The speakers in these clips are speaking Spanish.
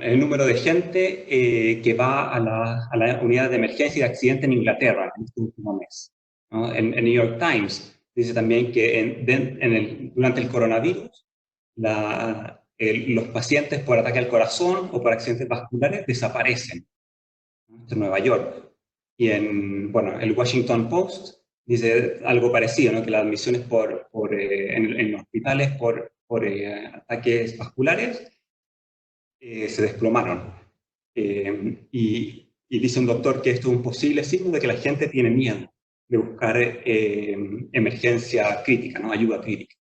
el número de gente que va a la unidad de emergencia y de accidente en Inglaterra en este último mes, ¿no? El New York Times dice también que durante el coronavirus, los pacientes por ataque al corazón o por accidentes vasculares desaparecen, ¿no? Esto en Nueva York. Y bueno, el Washington Post dice algo parecido, ¿no? Que las admisiones en hospitales por ataques vasculares se desplomaron. Y dice un doctor que esto es un posible signo de que la gente tiene miedo de buscar emergencia crítica, ¿no? Ayuda crítica.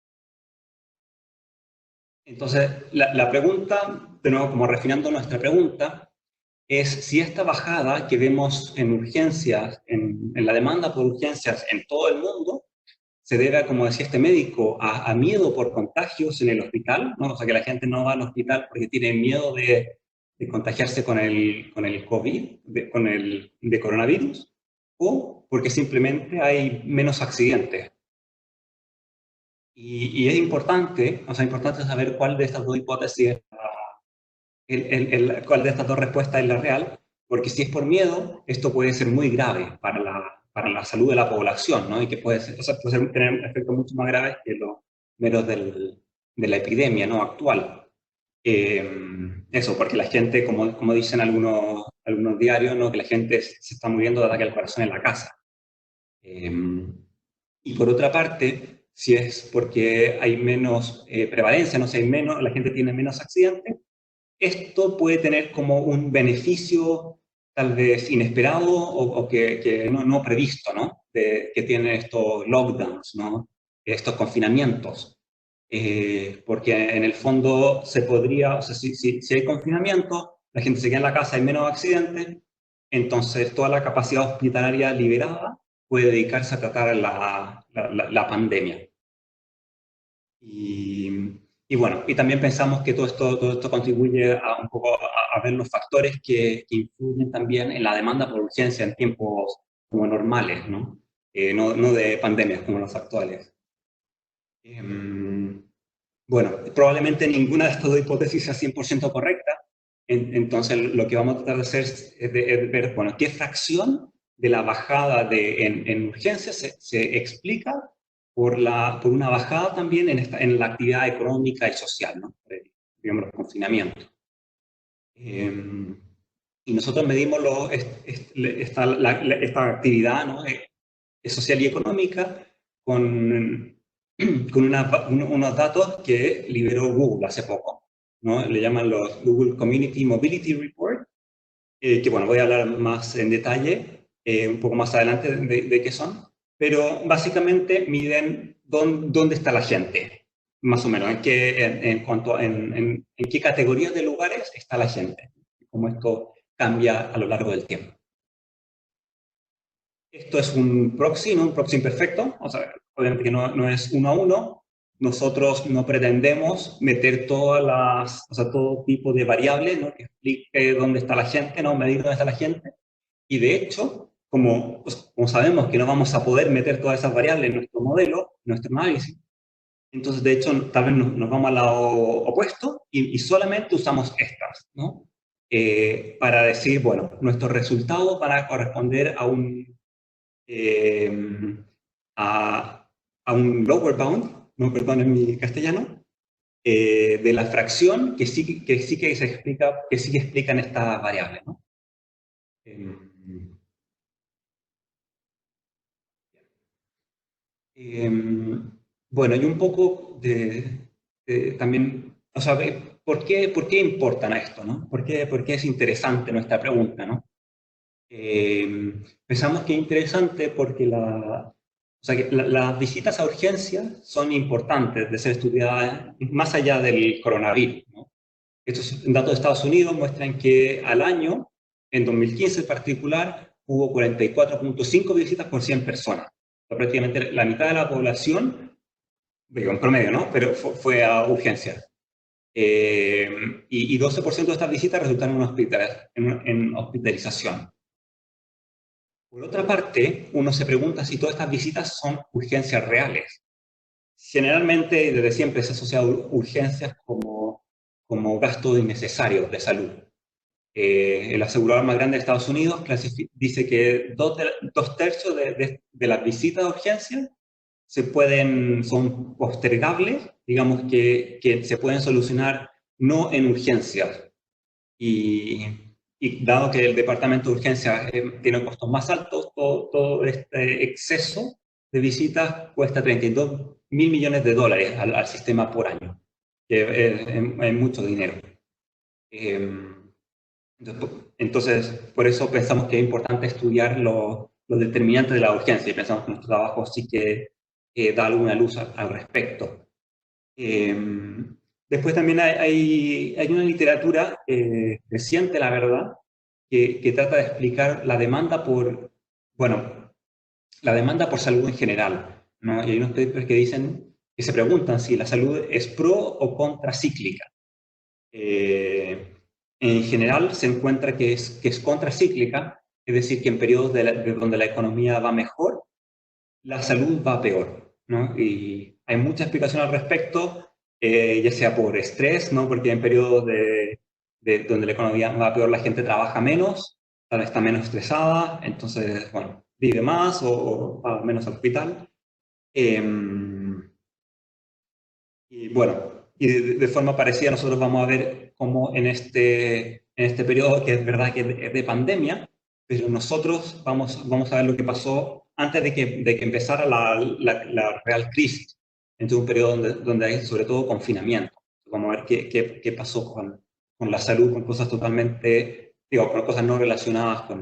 Entonces, la pregunta, de nuevo, como refinando nuestra pregunta, es si esta bajada que vemos en urgencias, en la demanda por urgencias en todo el mundo, se debe a, como decía este médico, a miedo por contagios en el hospital, ¿no? O sea, que la gente no va al hospital porque tiene miedo de contagiarse con el COVID, de coronavirus, o porque simplemente hay menos accidentes. Y es importante, o sea, importante saber cuál de estas dos hipótesis, cuál de estas dos respuestas es la real, porque si es por miedo, esto puede ser muy grave para la salud de la población, ¿no? Y que puede ser, o sea, tener efectos mucho más graves que los meros de la epidemia, ¿no? Actual. Eso, porque la gente, como dicen algunos diarios, ¿no? Que la gente se está muriendo de ataque al corazón en la casa. Y por otra parte, si es porque hay menos prevalencia, no sé, la gente tiene menos accidentes, esto puede tener como un beneficio tal vez inesperado o que no previsto, ¿no? Que tienen estos lockdowns, ¿no? Estos confinamientos. Porque en el fondo se podría, o sea, si hay confinamiento, la gente se queda en la casa, hay menos accidentes, entonces toda la capacidad hospitalaria liberada puede dedicarse a tratar la pandemia. Y bueno, y también pensamos que todo esto contribuye a un poco a ver los factores que influyen también en la demanda por urgencia en tiempos como normales, ¿no? No de pandemias como los actuales. Bueno, probablemente ninguna de estas dos hipótesis sea 100% correcta, entonces lo que vamos a tratar de hacer es ver, bueno, qué fracción de la bajada en urgencias se explica por una bajada también en la actividad económica y social, ¿no? Digamos, los confinamientos. Y nosotros medimos esta actividad, ¿no? Social y económica con, unos datos que liberó Google hace poco, ¿no? Le llaman los Google Community Mobility Report, que bueno, voy a hablar más en detalle un poco más adelante de qué son, pero básicamente miden dónde está la gente, más o menos, en qué categorías de lugares está la gente, cómo esto cambia a lo largo del tiempo. Esto es un proxy, ¿no? Un proxy imperfecto, o sea, obviamente que no es uno a uno. Nosotros no pretendemos meter o sea, todo tipo de variables, ¿no? Que explique dónde está la gente, ¿no? Medir dónde está la gente. Y de hecho, como sabemos que no vamos a poder meter todas esas variables en nuestro modelo, en nuestro análisis, entonces de hecho tal vez nos vamos al lado opuesto y solamente usamos estas, ¿no? Para decir, bueno, nuestros resultados van a corresponder eh, a un lower bound, no perdonen mi castellano, de la fracción que se explica, que sí que explican estas variables, ¿no? Eh, bueno, y un poco también, o sea, ¿por qué importan a esto, no? Por qué es interesante nuestra pregunta, no? Pensamos que es interesante porque o sea, que las visitas a urgencias son importantes de ser estudiadas más allá del coronavirus, ¿no? Estos datos de Estados Unidos muestran que al año, en 2015 en particular, hubo 44.5 visitas por 100 personas. O sea, prácticamente la mitad de la población, digo, en promedio, ¿no? Pero fue a urgencias. Y 12% de estas visitas resultaron en hospitalización. Por otra parte, uno se pregunta si todas estas visitas son urgencias reales. Generalmente, desde siempre se ha asociado urgencias como gastos innecesarios de salud. El asegurador más grande de Estados Unidos dice que dos tercios de las visitas de urgencia son postergables, digamos que se pueden solucionar no en urgencias. Y dado que el departamento de urgencias tiene costos más altos, todo este exceso de visitas cuesta 32.000 millones de dólares al sistema por año, que es mucho dinero. Entonces, por eso pensamos que es importante estudiar los determinantes de la urgencia y pensamos que nuestro trabajo sí que da alguna luz al respecto. Después también hay una literatura reciente, la verdad, que trata de explicar la demanda la demanda por salud en general, ¿no? Y hay unos papers que se preguntan si la salud es pro o contracíclica. En general se encuentra que es contracíclica, es decir, que en periodos de donde la economía va mejor, la salud va peor, ¿no? Y hay mucha explicación al respecto, ya sea por estrés, ¿no? Porque en periodos donde la economía va peor, la gente trabaja menos, tal vez está menos estresada, entonces, bueno, vive más o va menos al hospital. Y bueno, y de forma parecida nosotros vamos a ver cómo en este periodo, que es verdad que es de pandemia, pero nosotros vamos a ver lo que pasó antes de que empezara la real crisis, entre un periodo donde hay sobre todo confinamiento. Vamos a ver qué pasó con la salud, con cosas totalmente, digo, con cosas no relacionadas con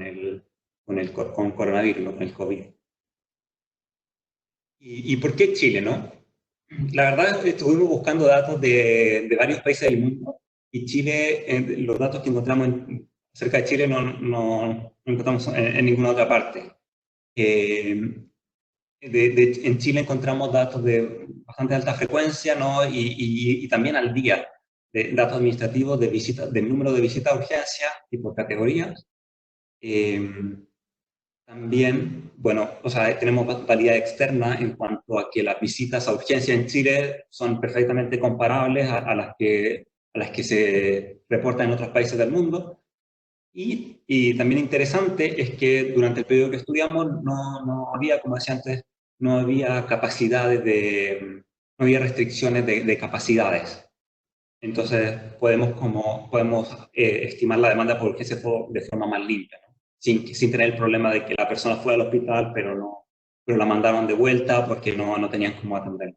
coronavirus, ¿no? Con el COVID. ¿Y por qué Chile, no? La verdad, estuvimos buscando datos de varios países del mundo y Chile, los datos que encontramos acerca de Chile no encontramos en ninguna otra parte. Eh, en Chile encontramos datos de bastante alta frecuencia, ¿no? Y también al día, datos administrativos del número de visitas a urgencia y por categorías. Eh, También, bueno, o sea, tenemos validad externa en cuanto a que las visitas a urgencia en Chile son perfectamente comparables a las que se reportan en otros países del mundo. Y también interesante es que durante el periodo que estudiamos no había, como decía antes, no había no había restricciones de capacidades. Entonces podemos estimar la demanda por urgencia de forma más limpia, ¿no? Sin tener el problema de que la persona fue al hospital, pero la mandaron de vuelta porque no tenían cómo atender.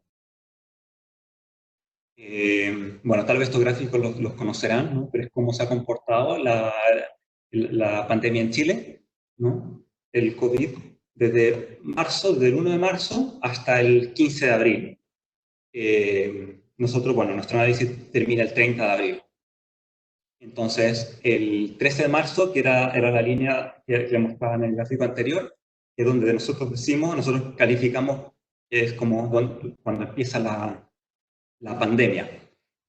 Bueno, tal vez estos gráficos los conocerán, ¿no? Pero es cómo se ha comportado la pandemia en Chile, ¿no? El COVID, desde el 1 de marzo hasta el 15 de abril. Bueno, nuestro análisis termina el 30 de abril. Entonces, el 13 de marzo, que era la línea que mostraba en el gráfico anterior, es donde nosotros calificamos que es como cuando empieza la pandemia.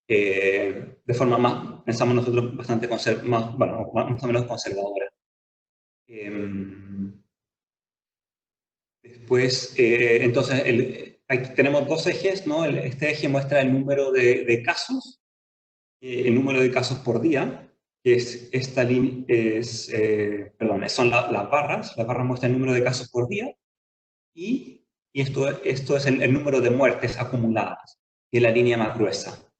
De forma pensamos nosotros, bastante bueno, más o menos conservadora. Después, entonces, aquí tenemos dos ejes, ¿no? Este eje muestra el número de casos, el número de casos por día, que es esta línea, perdón, son las barras muestran el número de casos por día, y esto es el número de muertes acumuladas, que es la línea más gruesa,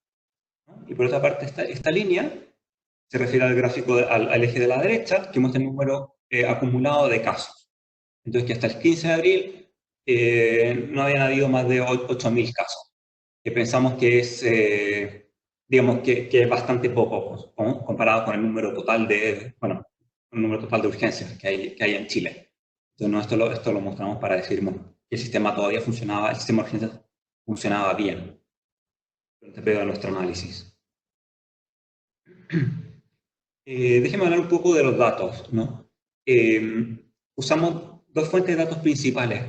¿no? Y por otra parte, esta línea se refiere al gráfico, al eje de la derecha, que muestra el número acumulado de casos. Entonces, que hasta el 15 de abril no habían habido más de 8.000 casos, que pensamos que es, digamos, que es bastante poco, ¿no? Comparado con el número total el número total de urgencias que hay en Chile. Entonces, no, esto lo mostramos para decir que el sistema todavía funcionaba, el sistema de urgencias funcionaba bien durante el periodo de nuestro análisis. Déjenme hablar un poco de los datos, ¿no? Usamos dos fuentes de datos principales.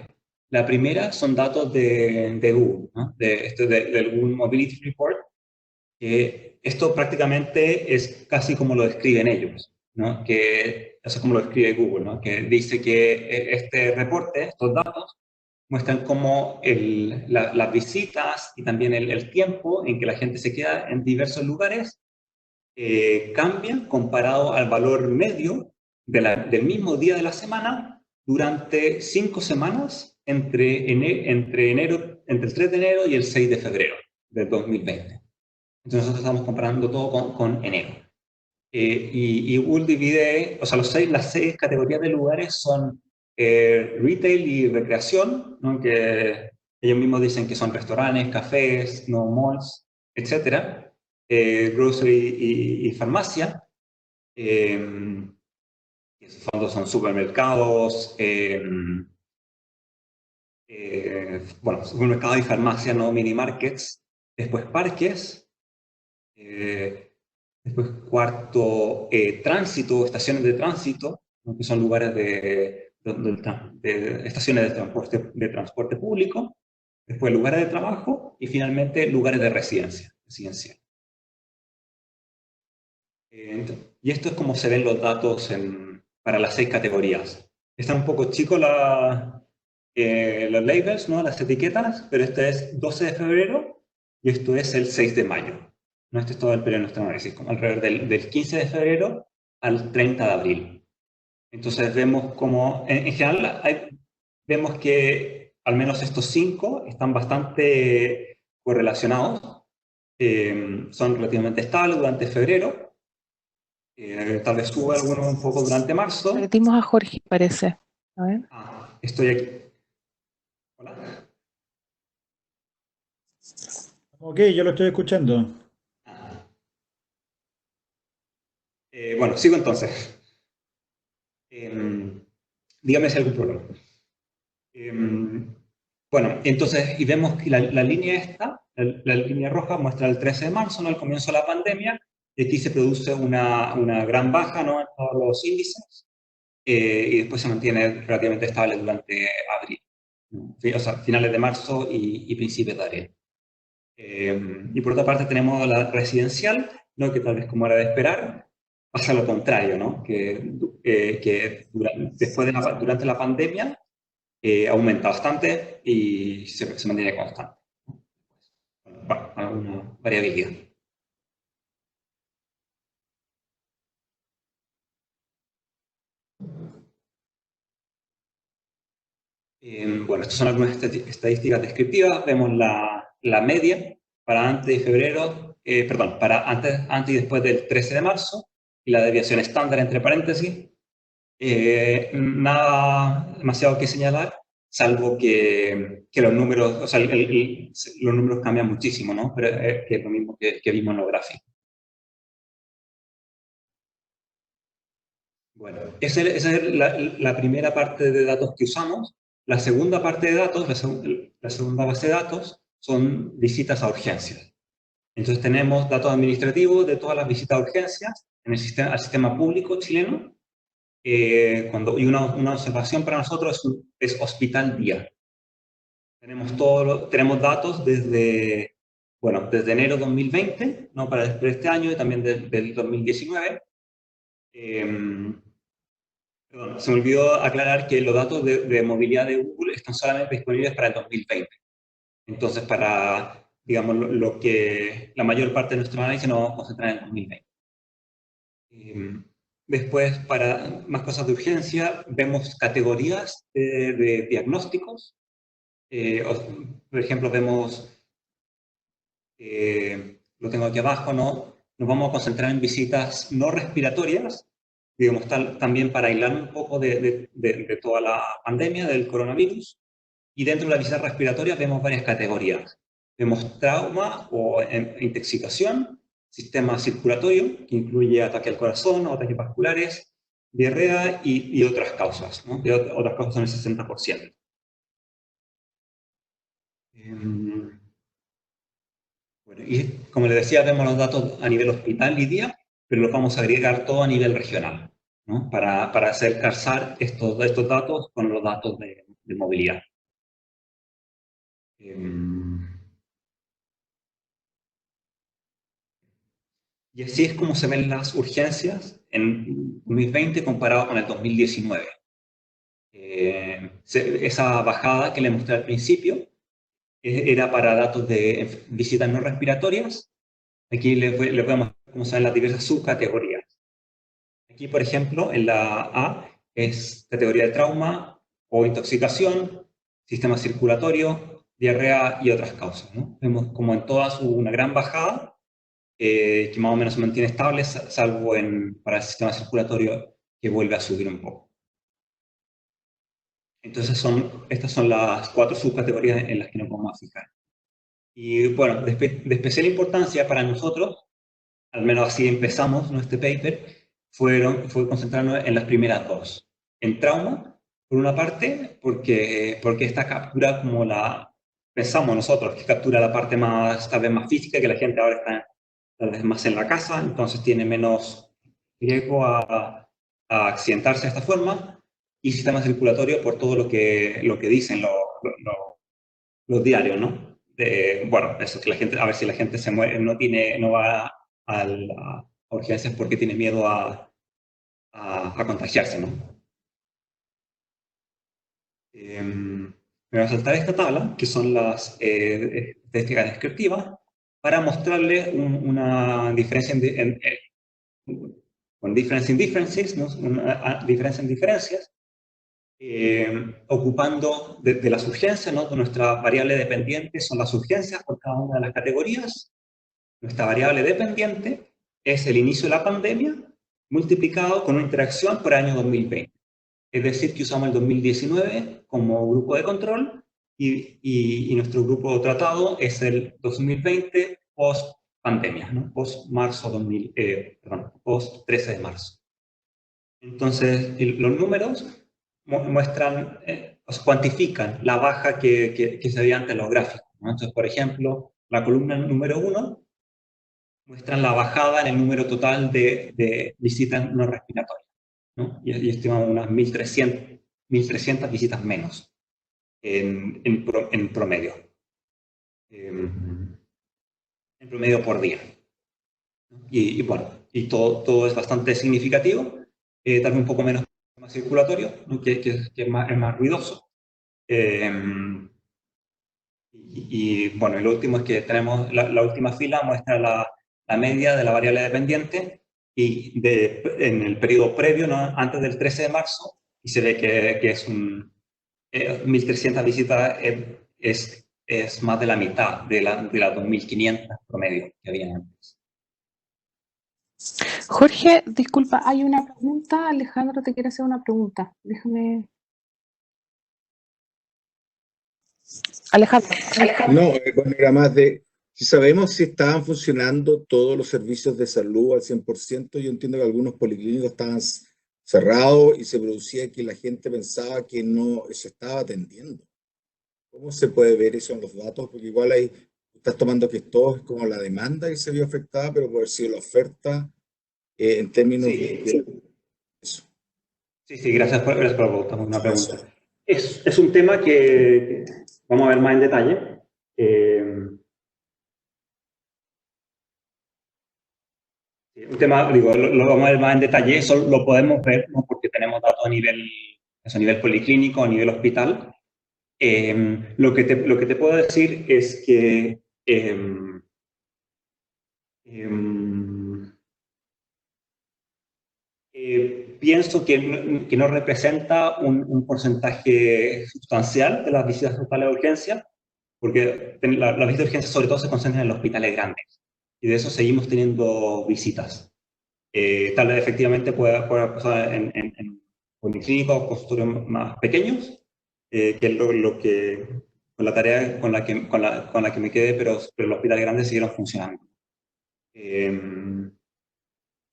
La primera son datos de Google, ¿no? Del Google Mobility Report, que esto prácticamente es casi como lo describen ellos, ¿no? Eso es como lo describe Google, ¿no? Que dice que este reporte, estos datos, muestran cómo las visitas y también el tiempo en que la gente se queda en diversos lugares cambia comparado al valor medio del mismo día de la semana durante 5 semanas entre el 3 de enero y el 6 de febrero del 2020. Entonces nosotros estamos comparando todo con enero. Y Google divide, o sea, las 6 categorías de lugares son retail y recreación, ¿no? Que ellos mismos dicen que son restaurantes, cafés, no malls, etcétera. Grocery y farmacia, que en fondo son supermercados, bueno, supermercados y farmacia, no mini markets. Después parques. Después cuarto, tránsito, estaciones de tránsito, ¿no? Que son lugares de estaciones de transporte público. Después lugares de trabajo y finalmente lugares de residencia. Y esto es como se ven los datos para las 6 categorías. Están un poco chicos los labels, ¿no? Las etiquetas, pero este es 12 de febrero y esto es el 6 de mayo. ¿No? Este es todo el periodo de nuestro análisis, como alrededor del 15 de febrero al 30 de abril. Entonces vemos como, en general, vemos que al menos estos 5 están bastante correlacionados. Son relativamente estables durante febrero. Tal vez sube alguno un poco durante marzo. Perdimos a Jorge, parece. A ver. Estoy aquí. Hola. Ok, yo lo estoy escuchando. Bueno, sigo entonces. Dígame si hay algún problema. Bueno, entonces, y vemos que la línea esta, la línea roja, muestra el 13 de marzo, ¿no? El comienzo de la pandemia, y aquí se produce una gran baja, ¿no? En todos los índices, y después se mantiene relativamente estable durante abril, ¿no? O sea, finales de marzo y principios de abril. Y por otra parte tenemos la residencial, ¿no? Que tal vez como era de esperar, pasa lo contrario, ¿no? Que durante la pandemia aumenta bastante y se mantiene constante. Bueno, alguna variabilidad. Bueno, estas son algunas estadísticas descriptivas. Vemos la media para antes de febrero, perdón, para antes y después del 13 de marzo, y la desviación estándar entre paréntesis. Nada demasiado que señalar, salvo que los números, o sea, los números cambian muchísimo, ¿no? Pero que es lo mismo que vimos en los gráficos. Bueno, esa es la primera parte de datos que usamos. La segunda parte de datos, la segunda base de datos, son visitas a urgencias. Entonces tenemos datos administrativos de todas las visitas a urgencias al sistema público chileno. Y una observación para nosotros es hospital día. Tenemos datos desde enero de 2020, ¿no? Para este año y también del 2019. Perdón, se me olvidó aclarar que los datos de movilidad de Google están solamente disponibles para el 2020. Entonces, digamos, lo que la mayor parte de nuestro análisis nos vamos a concentrar en el 2020. Después, para más cosas de urgencia, vemos categorías de diagnósticos. Por ejemplo, vemos, lo tengo aquí abajo, ¿no? Nos vamos a concentrar en visitas no respiratorias, digamos, también para aislar un poco de toda la pandemia del coronavirus. Y dentro de las visitas respiratorias vemos varias categorías. Vemos trauma o intoxicación, sistema circulatorio, que incluye ataque al corazón o ataques vasculares, diarrea y otras causas, ¿no? Otras causas son el 60%. Bueno, y como les decía, vemos los datos a nivel hospital y día, pero los vamos a agregar todo a nivel regional, ¿no? Para hacer calzar estos datos con los datos de movilidad. Y así es como se ven las urgencias en 2020 comparado con el 2019. Esa bajada que le mostré al principio era para datos de visitas no respiratorias. Aquí les voy a mostrar cómo son las diversas subcategorías. Aquí, por ejemplo, en la A es categoría de trauma o intoxicación, sistema circulatorio, diarrea y otras causas, ¿no? Vemos como en todas una gran bajada, que más o menos se mantiene estable, salvo para el sistema circulatorio, que vuelve a subir un poco. Entonces estas son las 4 subcategorías en las que nos vamos a fijar. Y bueno, de especial importancia para nosotros, al menos así empezamos nuestro paper, fue concentrarnos en las primeras 2. En trauma, por una parte, porque esta captura como pensamos nosotros, que captura la parte tal vez más física, que la gente ahora está tal vez más en la casa, entonces tiene menos riesgo a accidentarse de esta forma, y sistema circulatorio por todo lo que dicen los diarios, ¿no? Bueno, eso que la gente, a ver si la gente se muere, no va a urgencias porque tiene miedo a contagiarse, ¿no? Me voy a saltar esta tabla, que son las estadísticas descriptivas, para mostrarles una diferencia con difference in differences, ¿no? Una diferencia en diferencias, ocupando de las urgencias, ¿no? Nuestra variable dependiente son las urgencias por cada una de las categorías. Nuestra variable dependiente es el inicio de la pandemia multiplicado con una interacción por el año 2020. Es decir, que usamos el 2019 como grupo de control y nuestro grupo tratado es el 2020 post pandemia, ¿no? Post marzo post 13 de marzo. Entonces, los números muestran, cuantifican la baja que se veía ante los gráficos, ¿no? Entonces, por ejemplo, la columna número 1 muestran la bajada en el número total de visitas no respiratorias, ¿no? Y estimamos unas 1.300 visitas menos en promedio. En promedio por día. Y bueno, y todo es bastante significativo. Tal vez un poco menos circulatorio, ¿no? que es más ruidoso. Y bueno, lo último es que tenemos la última fila muestra la media de la variable dependiente y en el periodo previo, ¿no? Antes del 13 de marzo, y se ve que es 1.300 visitas, es más de la mitad de las 2.500 promedio que había antes. Jorge, disculpa, hay una pregunta. Alejandro te quiere hacer una pregunta. Déjame. Alejandro. No, bueno, era más de si sabemos si estaban funcionando todos los servicios de salud al 100%. Yo entiendo que algunos policlínicos estaban cerrados y se producía que la gente pensaba que no se estaba atendiendo. ¿Cómo se puede ver eso en los datos? Porque igual ahí estás tomando que todo es como la demanda que se vio afectada, pero puede haber sido la oferta en términos de eso. Sí, gracias por una pregunta. Es un tema que vamos a ver más en detalle. Un tema, lo vamos a ver más en detalle, eso lo podemos ver, ¿no? Porque tenemos datos a nivel policlínico, a nivel hospital. Lo que te puedo decir es que pienso que no representa un porcentaje sustancial de las visitas totales de urgencia, porque las visitas de urgencia sobre todo se concentran en los hospitales grandes, y de eso seguimos teniendo visitas. Tal vez efectivamente pueda pasar en policlínicos o consultorios más pequeños, que es lo que, con la tarea con la que me quedé, pero los hospitales grandes siguieron funcionando.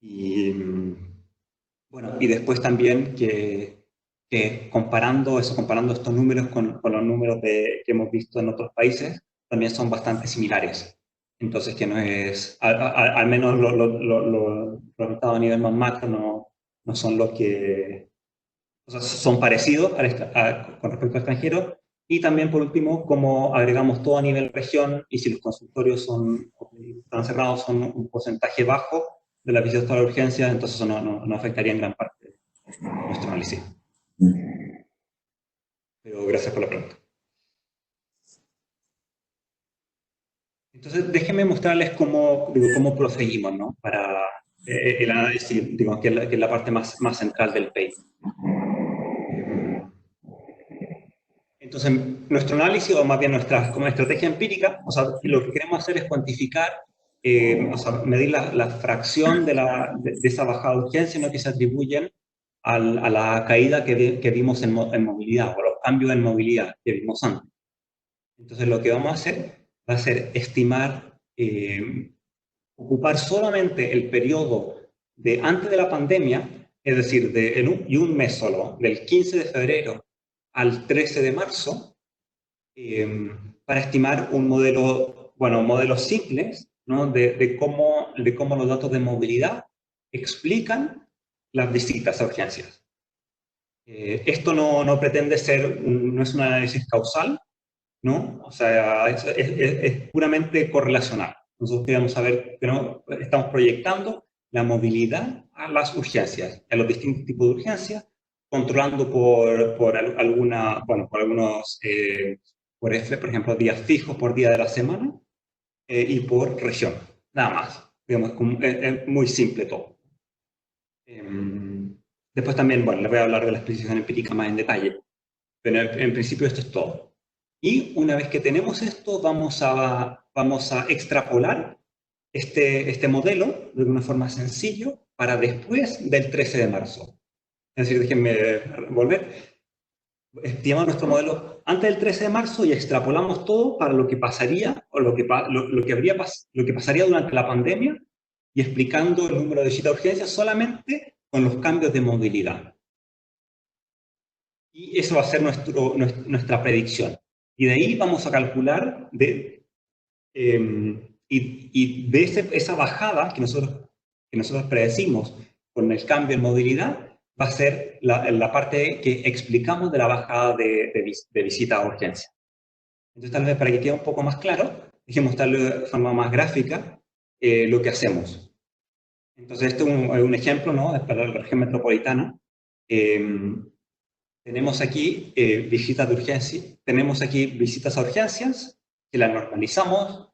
Y bueno, y después también que comparando estos números con los números que hemos visto en otros países, también son bastante similares. Entonces, que no es, al menos los resultados a nivel más macro no son los que, o sea, son parecidos con respecto a extranjeros. Y también, por último, como agregamos todo a nivel región, y si los consultorios están cerrados, son un porcentaje bajo de la visitas a la urgencia, entonces eso no afectaría en gran parte nuestro análisis. Pero gracias por la pregunta. Entonces, déjenme mostrarles cómo proseguimos, ¿no? Para el análisis, digamos, que es la parte más central del paper. Entonces, nuestro análisis, o más bien como estrategia empírica, o sea, lo que queremos hacer es cuantificar, o sea, medir la fracción de esa bajada de urgencia, ¿no?, que se atribuyen a la caída que vimos en movilidad, o los cambios en movilidad que vimos antes. Entonces, lo que vamos a hacer va a ser estimar, ocupar solamente el periodo de antes de la pandemia, es decir, y un mes solo, del 15 de febrero al 13 de marzo, para estimar un modelo, bueno, modelos simples, ¿no?, de cómo los datos de movilidad explican las visitas a urgencias. Esto no pretende ser, no es un análisis causal, ¿no? O sea, es puramente correlacional. Nosotros queremos saber, pero estamos proyectando la movilidad a las urgencias, a los distintos tipos de urgencias, controlando por algunos, por ejemplo, días fijos por día de la semana, y por región, nada más. Digamos, es muy simple todo. Después también, bueno, les voy a hablar de la explicación empírica más en detalle, pero en principio esto es todo. Y una vez que tenemos esto, vamos a extrapolar este modelo de una forma sencilla para después del 13 de marzo. Es decir, déjenme volver. Estimamos nuestro modelo antes del 13 de marzo y extrapolamos todo para lo que pasaría, o lo que pasaría durante la pandemia, y explicando el número de visitas a urgencias solamente con los cambios de movilidad. Y eso va a ser nuestra predicción. Y de ahí vamos a calcular, esa bajada que nosotros predecimos con el cambio en movilidad, va a ser la parte que explicamos de la bajada de visita a urgencia. Entonces, tal vez para que quede un poco más claro, déjeme mostrarlo de forma más gráfica lo que hacemos. Entonces, este es un ejemplo, ¿no?, es para la región metropolitana. Tenemos aquí visitas de urgencia, tenemos aquí visitas a urgencias, que las normalizamos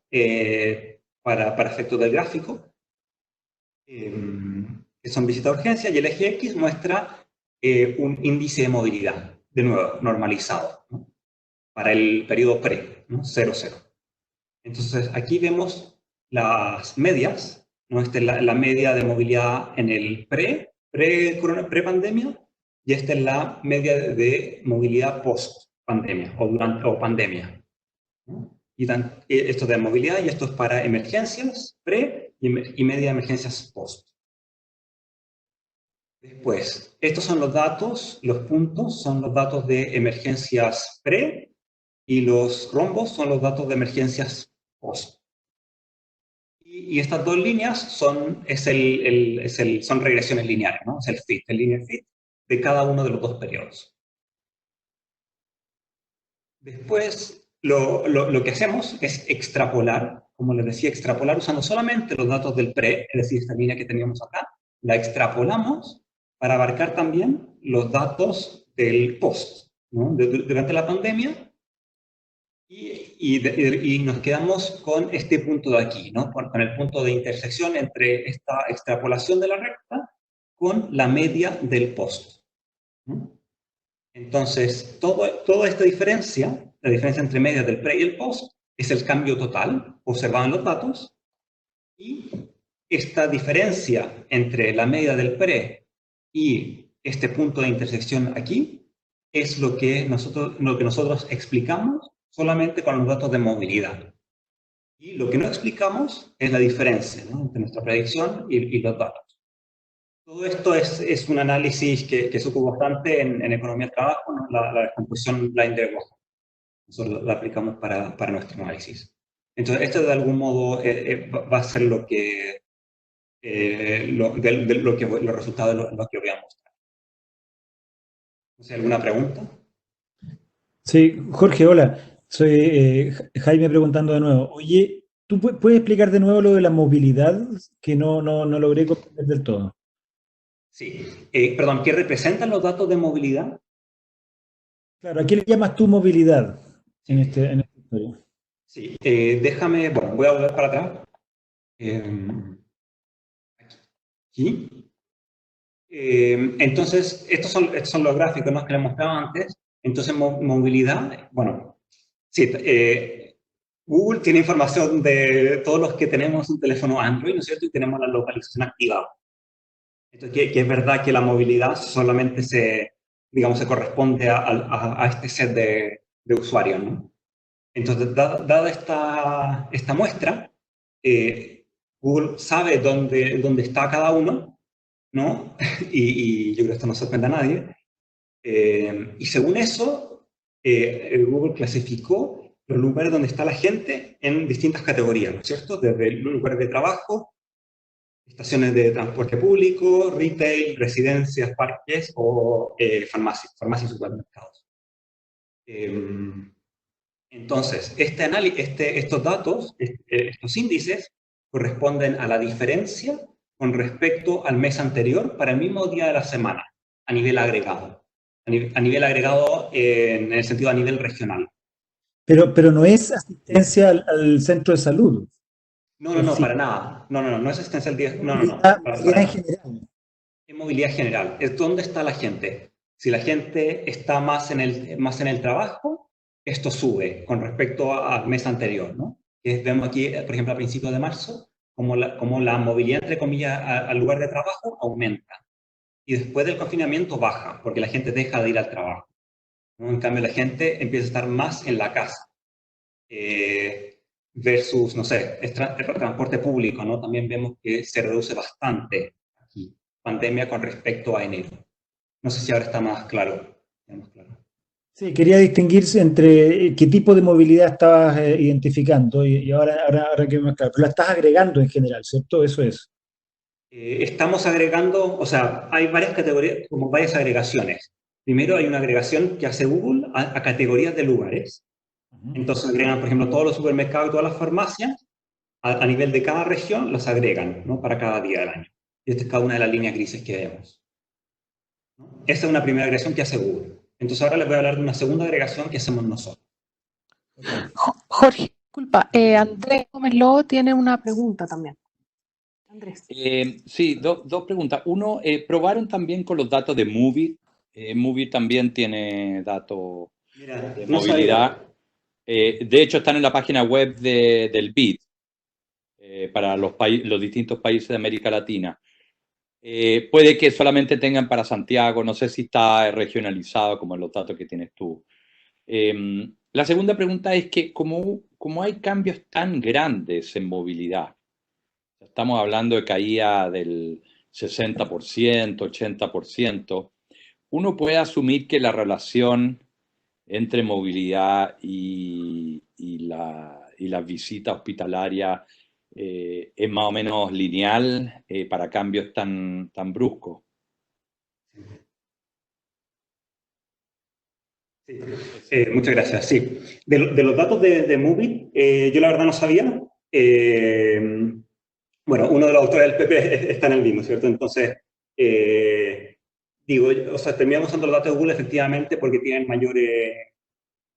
para efectos del gráfico, que son visitas a urgencia, y el eje X muestra un índice de movilidad, de nuevo, normalizado, ¿no?, para el periodo pre, ¿no?, 0, 0. Entonces, aquí vemos las medias, ¿no? Esta es la media de movilidad en el pre-pandemia, y esta es la media de movilidad post-pandemia o pandemia, ¿no? Y esto es de movilidad, y esto es para emergencias pre y media de emergencias post. Después, estos son los datos, los puntos son los datos de emergencias pre, y los rombos son los datos de emergencias post. Y estas dos líneas son regresiones lineares, ¿no? Es el linear fit de cada uno de los dos periodos. Después, lo que hacemos es extrapolar, como les decía, extrapolar usando solamente los datos del pre, es decir, esta línea que teníamos acá, la extrapolamos para abarcar también los datos del post, ¿no?, durante la pandemia, y nos quedamos con este punto de aquí, ¿no?, con el punto de intersección entre esta extrapolación de la recta con la media del post, ¿no? Entonces, toda esta diferencia, la diferencia entre media del pre y el post, es el cambio total observado en los datos, y esta diferencia entre la media del pre y este punto de intersección aquí es lo que nosotros explicamos solamente con los datos de movilidad. Y lo que no explicamos es la diferencia, ¿no?, entre nuestra predicción y los datos. Todo esto es un análisis que se ocupa bastante en economía del trabajo, ¿no?, la descomposición Blinder-Bohm. Nosotros la aplicamos para nuestro análisis. Entonces, esto de algún modo va a ser los resultados de lo que voy a mostrar. No sé, ¿alguna pregunta? Sí, Jorge, hola. Soy Jaime preguntando de nuevo. Oye, ¿tú puedes explicar de nuevo lo de la movilidad? Que no logré comprender del todo. Sí. Perdón, ¿qué representan los datos de movilidad? Claro, ¿a qué le llamas tú movilidad en esta historia? Sí, déjame, bueno, voy a volver para atrás. Aquí. Entonces, estos son los gráficos, ¿no?, que les mostraba antes. Entonces, movilidad, bueno, sí, Google tiene información de todos los que tenemos un teléfono Android, ¿no es cierto? Y tenemos la localización activada. Entonces, que es verdad que la movilidad solamente digamos, se corresponde a este set de usuarios, ¿no? Entonces, dada esta muestra, Google sabe dónde está cada uno, ¿no? Y yo creo que esto no sorprende a nadie. Y según eso, Google clasificó los lugares donde está la gente en distintas categorías, ¿no es cierto? Desde lugares de trabajo, estaciones de transporte público, retail, residencias, parques o farmacias y supermercados. Entonces, estos datos, estos índices, corresponden a la diferencia con respecto al mes anterior para el mismo día de la semana, a nivel agregado. A nivel agregado en el sentido a nivel regional. Pero no es asistencia al centro de salud. No, Sí. para nada. No es asistencia al día. No. Movilidad Para en nada. general. Es movilidad general. Es dónde está la gente. Si la gente está más en el trabajo, esto sube con respecto al mes anterior, ¿no? Vemos aquí, por ejemplo, a principios de marzo, como la movilidad, entre comillas, al lugar de trabajo aumenta. Y después del confinamiento baja, porque la gente deja de ir al trabajo, ¿no? En cambio, la gente empieza a estar más en la casa. Versus, no sé, transporte público, ¿no? También vemos que se reduce bastante aquí, pandemia con respecto a enero. No sé si ahora está más claro. Sí, quería distinguirse entre qué tipo de movilidad estabas identificando y ahora que más claro. Pero la estás agregando en general, ¿cierto? Eso es. Estamos agregando, o sea, hay varias categorías, como varias agregaciones. Primero hay una agregación que hace Google a categorías de lugares. Entonces agregan, por ejemplo, todos los supermercados y todas las farmacias, a nivel de cada región, los agregan, ¿no?, para cada día del año. Y esta es cada una de las líneas grises que vemos, ¿no? Esa es una primera agregación que hace Google. Entonces ahora les voy a hablar de una segunda agregación que hacemos nosotros. Jorge, disculpa, Andrés Gómez Lobo tiene una pregunta también. Andrés. Sí, dos preguntas. Uno, ¿probaron también con los datos de Movit? Movit también tiene datos de movilidad. De hecho, están en la página web del BID para los distintos países de América Latina. Puede que solamente tengan para Santiago, no sé si está regionalizado como en los datos que tienes tú. La segunda pregunta es que como hay cambios tan grandes en movilidad, estamos hablando de caída del 60%, 80%, uno puede asumir que la relación entre movilidad y la visita hospitalaria es más o menos lineal para cambios tan bruscos. Sí, muchas gracias. Sí, de los datos de Movit, yo la verdad no sabía. Bueno, uno de los autores del PP está en el mismo, ¿cierto? Entonces, o sea, terminamos usando los datos de Google efectivamente porque tienen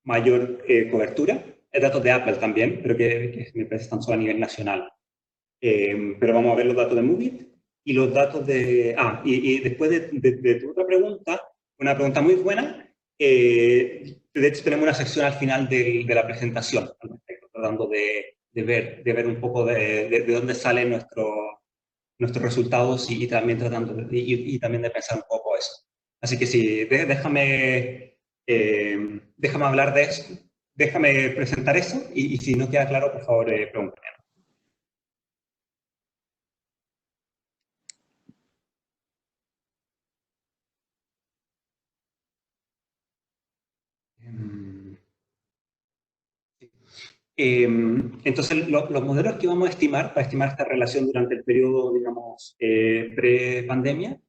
mayor cobertura. Hay datos de Apple también, pero que me parece están solo a nivel nacional. Pero vamos a ver los datos de Movit y los datos de... y después de tu otra pregunta, una pregunta muy buena. De hecho, tenemos una sección al final de la presentación al respecto, tratando de ver un poco de dónde salen nuestros resultados y también tratando también de pensar un poco eso. Así que sí, déjame hablar de eso, déjame presentar eso y si no queda claro, por favor, pregúntame. Entonces, los modelos que vamos a estimar, para estimar esta relación durante el periodo, digamos, pre-pandemia,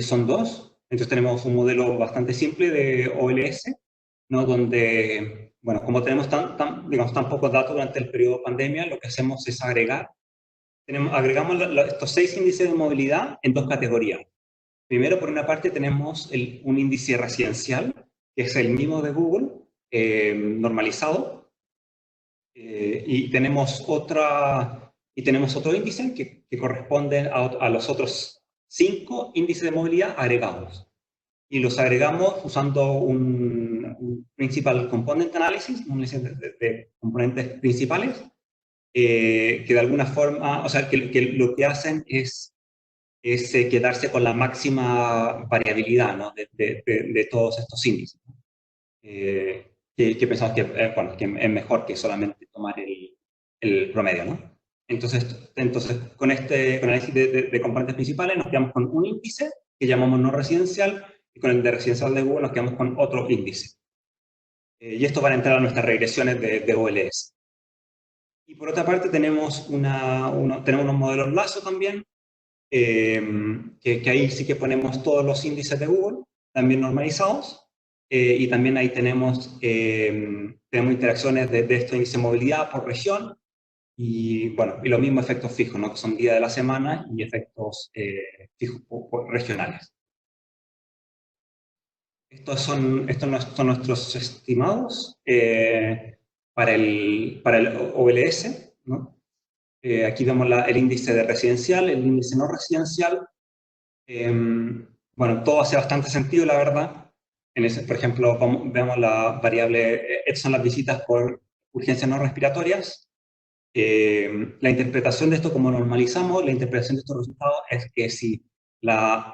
son dos. Entonces, tenemos un modelo bastante simple de OLS, ¿no?, donde, bueno, como tenemos tan pocos datos durante el periodo de pandemia, lo que hacemos es agregamos estos 6 índices de movilidad en 2 categorías. Primero, por una parte, tenemos un índice residencial, que es el mismo de Google, normalizado, Y tenemos otro índice que corresponde a los otros 5 índices de movilidad agregados. Y los agregamos usando un Principal Component Analysis, un análisis de componentes principales, que de alguna forma, o sea, que lo que hacen es quedarse con la máxima variabilidad, ¿no? de todos estos índices. Que pensamos que, bueno, que es mejor que solamente tomar el promedio, ¿no? Entonces con el análisis de componentes principales nos quedamos con un índice que llamamos no residencial, y con el de residencial de Google nos quedamos con otro índice. Y esto va a entrar a nuestras regresiones de OLS. Y por otra parte tenemos unos modelos lazo también, que ahí sí que ponemos todos los índices de Google, también normalizados. Y también ahí tenemos interacciones de estos índices de movilidad por región, y bueno, y los mismos efectos fijos, ¿no? Que son días de la semana y efectos fijos regionales. Estos son nuestros estimados para el OLS, ¿no? Aquí vemos el índice de residencial, el índice no residencial. Bueno, todo hace bastante sentido, la verdad. Por ejemplo, vemos la variable, estas son las visitas por urgencias no respiratorias. La interpretación de esto, como normalizamos, la interpretación de estos resultados es que si si la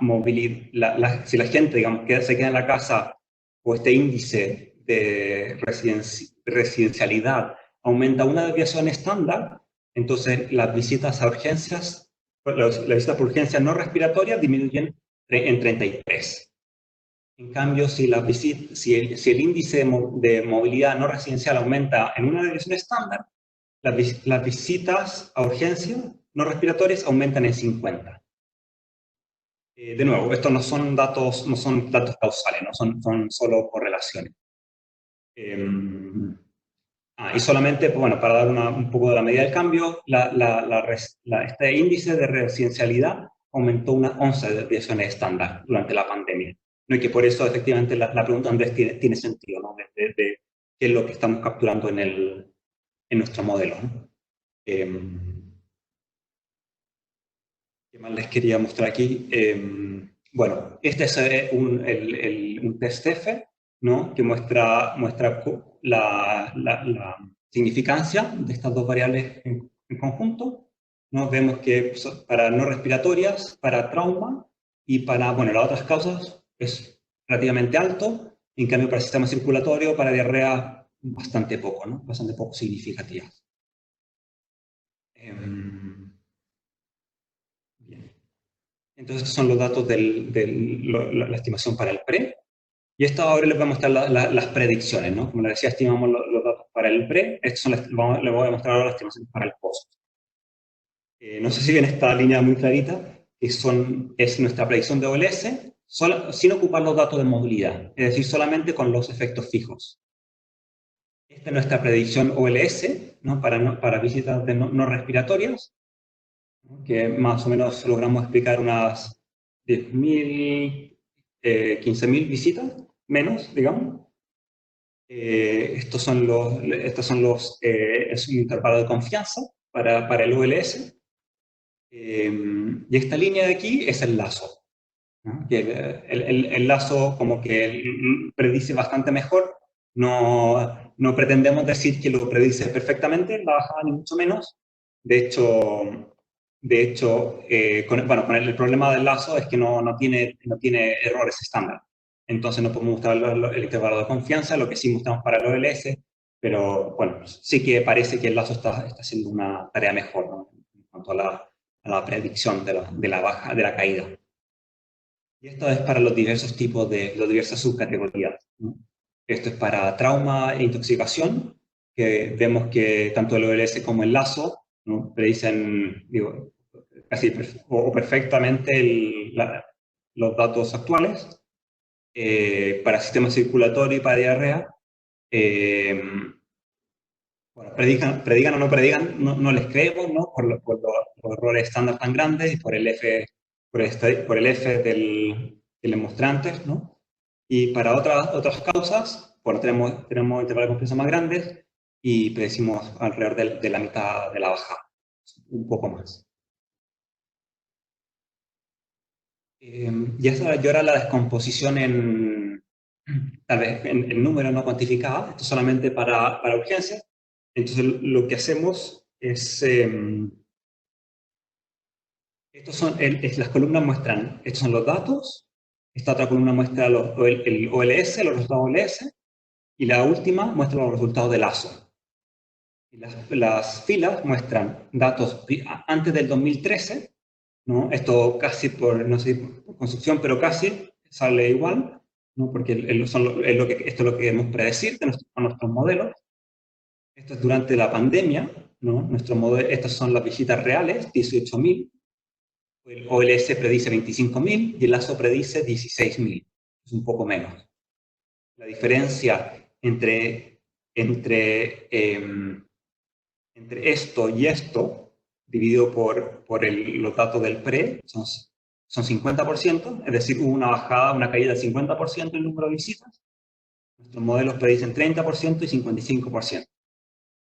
gente, digamos, se queda en la casa, o este índice de residencialidad aumenta una desviación estándar, entonces las visitas a urgencias, las visitas por urgencias no respiratorias disminuyen en 33. En cambio, si el índice de movilidad no residencial aumenta en una desviación estándar, las visitas a urgencias no respiratorias aumentan en 50. De nuevo, estos no son datos causales, no son solo correlaciones. Y solamente, bueno, para dar un poco de la medida del cambio, este índice de residencialidad aumentó unas 11 desviaciones estándar durante la pandemia. ¿No? Y que por eso, efectivamente, la pregunta, Andrés, tiene sentido, ¿no? De qué es lo que estamos capturando en nuestro modelo, ¿no? ¿Qué más les quería mostrar aquí? Bueno, este es un test F, ¿no? Que muestra la significancia de estas dos variables en conjunto, ¿no? Vemos que para no respiratorias, para trauma y para, bueno, las otras causas es relativamente alto, en cambio para el sistema circulatorio, para diarrea, bastante poco, ¿no? Bastante poco significativa. Bien. Entonces, estos son los datos la estimación para el pre. Y esto ahora les voy a mostrar las predicciones, ¿no? Como les decía, estimamos los datos para el pre. Estos les voy a mostrar ahora las estimaciones para el post. No sé si ven esta línea muy clarita, que es nuestra predicción de OLS, sin ocupar los datos de movilidad, es decir, solamente con los efectos fijos. Esta es nuestra predicción OLS, ¿no? Para visitas no respiratorias, ¿no? Que más o menos logramos explicar unas 10.000, 15.000 visitas, menos, digamos. Es un intervalo de confianza para el OLS. Y esta línea de aquí es el lazo, ¿no? Que el lazo como que predice bastante mejor. No pretendemos decir que lo predice perfectamente, la bajada ni mucho menos. De hecho con el problema del lazo es que no tiene errores estándar. Entonces no podemos mostrar el intervalo de confianza, lo que sí mostramos para el OLS, pero bueno, sí que parece que el lazo está haciendo una tarea mejor, ¿no? En cuanto a la predicción de la caída. Y esto es para los diversos tipos las diversas subcategorías, ¿no? Esto es para trauma e intoxicación, que vemos que tanto el OLS como el lazo, ¿no? Predicen, digo, casi perfectamente los datos actuales. Para sistema circulatorio y para diarrea, bueno, predigan o no predigan, no les creemos, ¿no? Por los errores estándar tan grandes y por el F del demostrante, ¿no? Y para otras causas, bueno, tenemos intervalos de confianza más grandes, y predecimos alrededor de la mitad de la bajada, un poco más. Y ahora la descomposición tal vez en números no cuantificados, esto solamente para urgencias. Entonces lo que hacemos es, las columnas muestran, estos son los datos, esta otra columna muestra el OLS, los resultados OLS, y la última muestra los resultados de lazo. Y las filas muestran datos antes del 2013, ¿no? Esto casi no sé, por construcción, pero casi sale igual, ¿no? Porque esto es lo que queremos predecir con nuestros modelos. Esto es durante la pandemia, ¿no? Estas son las visitas reales, 18.000. El OLS predice 25.000 y el lazo predice 16.000. Es un poco menos. La diferencia entre esto y esto, dividido por los datos del PRE, son 50%, es decir, hubo una caída del 50% en el número de visitas. Nuestros modelos predicen 30% y 55%.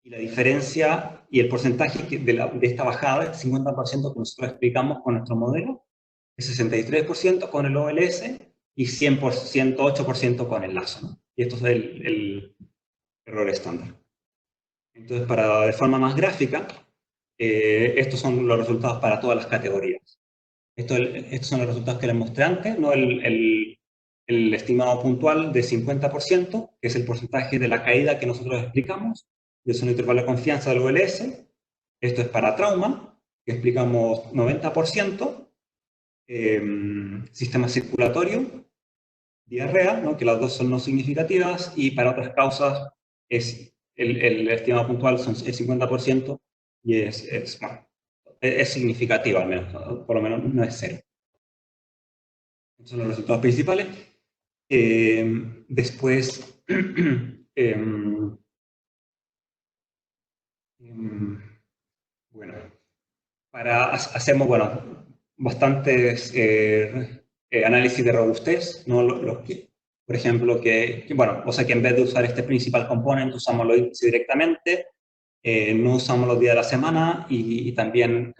Y la diferencia y el porcentaje de esta bajada, el 50% que nosotros explicamos con nuestro modelo, es 63% con el OLS y 108% con el lazo, ¿no? Y esto es el error estándar. Entonces, de forma más gráfica, estos son los resultados para todas las categorías. Estos son los resultados que les mostré antes, ¿no? El estimado puntual de 50%, que es el porcentaje de la caída que nosotros explicamos, de un intervalo de confianza del OLS. Esto es para trauma, que explicamos 90%, sistema circulatorio, diarrea, ¿no? Que las dos son no significativas, y para otras causas el estimado puntual es 50% y es significativo al menos, ¿no? Por lo menos no es cero. Estos son los resultados principales. Después, bueno, hacemos bastantes análisis de robustez, ¿no? Por ejemplo, que en vez de usar este principal component, usamos los índices directamente, no usamos los días de la semana y también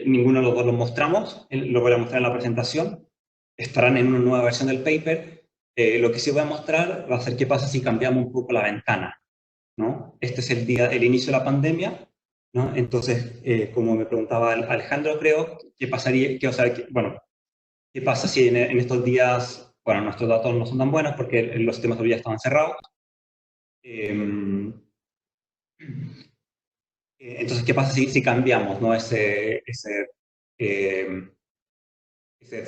ninguno de los dos los mostramos, lo voy a mostrar en la presentación, estarán en una nueva versión del paper. Lo que sí voy a mostrar va a ser qué pasa si cambiamos un poco la ventana, ¿no? Este es el inicio de la pandemia, ¿no? Entonces, como me preguntaba Alejandro, creo, ¿qué pasaría? ¿Qué pasa si en estos días, nuestros datos no son tan buenos porque los sistemas todavía estaban cerrados? Entonces, ¿qué pasa si cambiamos, ¿no? ese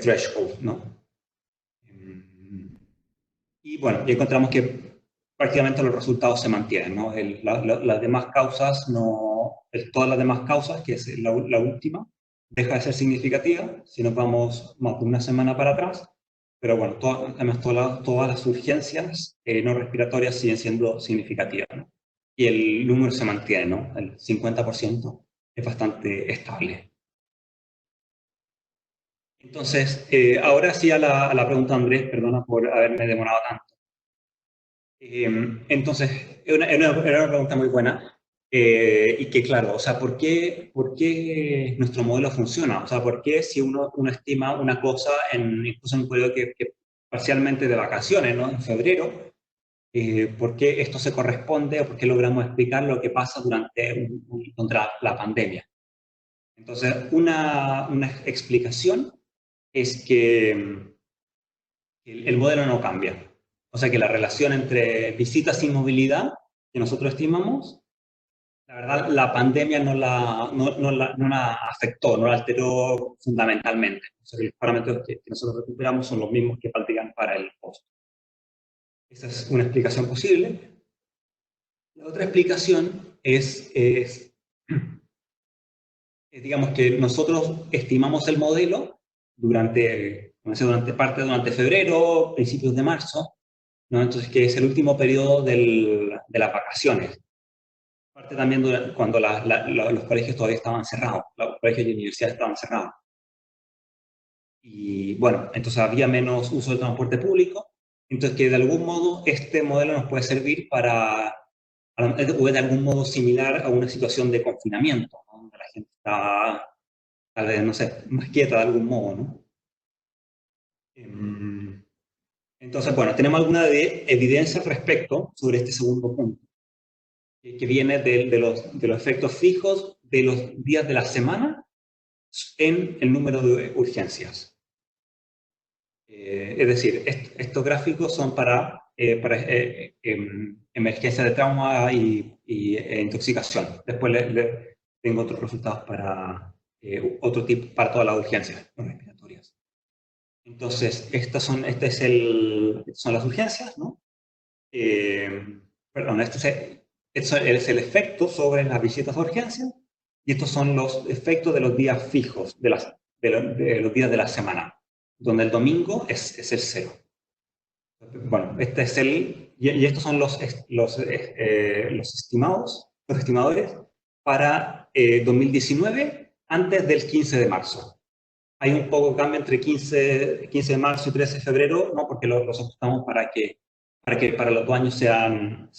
threshold, ¿no? Y encontramos que prácticamente los resultados se mantienen, ¿no? Las demás causas, todas las demás causas, que es la última, deja de ser significativa si nos vamos más de una semana para atrás, pero además todas las urgencias no respiratorias siguen siendo significativas, ¿no? Y el número se mantiene, ¿no? El 50% es bastante estable. Entonces, ahora sí a la pregunta de Andrés, perdona por haberme demorado tanto. Entonces, era una pregunta muy buena, y que claro, o sea, ¿por qué nuestro modelo funciona? O sea, ¿por qué si uno estima una cosa incluso en un periodo que parcialmente de vacaciones, ¿no? En febrero, ¿por qué esto se corresponde o por qué logramos explicar lo que pasa contra la pandemia? Entonces, una explicación es que el modelo no cambia. O sea que la relación entre visitas y movilidad que nosotros estimamos, la verdad, la pandemia no la afectó, no la alteró fundamentalmente. O sea que los parámetros que nosotros recuperamos son los mismos que faltaban para el post. Esa es una explicación posible. La otra explicación es digamos que nosotros estimamos el modelo durante febrero, principios de marzo, ¿no? Entonces, que es el último periodo de las vacaciones. Aparte también cuando los colegios todavía estaban cerrados, los colegios y universidades estaban cerrados. Y entonces había menos uso del transporte público, entonces que de algún modo este modelo nos puede servir para o de algún modo similar a una situación de confinamiento, ¿no? Donde la gente está, tal vez, no sé, más quieta de algún modo, ¿no? Entonces, bueno, tenemos alguna evidencia al respecto sobre este segundo punto, que viene de los efectos fijos de los días de la semana en el número de urgencias. Es decir, estos gráficos son para emergencia de trauma y intoxicación. Después tengo otros resultados para otro tipo, para todas las urgencias no respiratorias. Entonces, estas son las urgencias, ¿no? Perdón, este es el efecto sobre las visitas a urgencias, y estos son los efectos de los días fijos, de los días de la semana, donde el domingo es el 0. Bueno, este es y estos son los estimadores para 2019 antes del 15 de marzo. Hay un poco de cambio entre 15 de marzo y 13 de febrero, ¿no? Porque los ajustamos para que para los 2 años sean,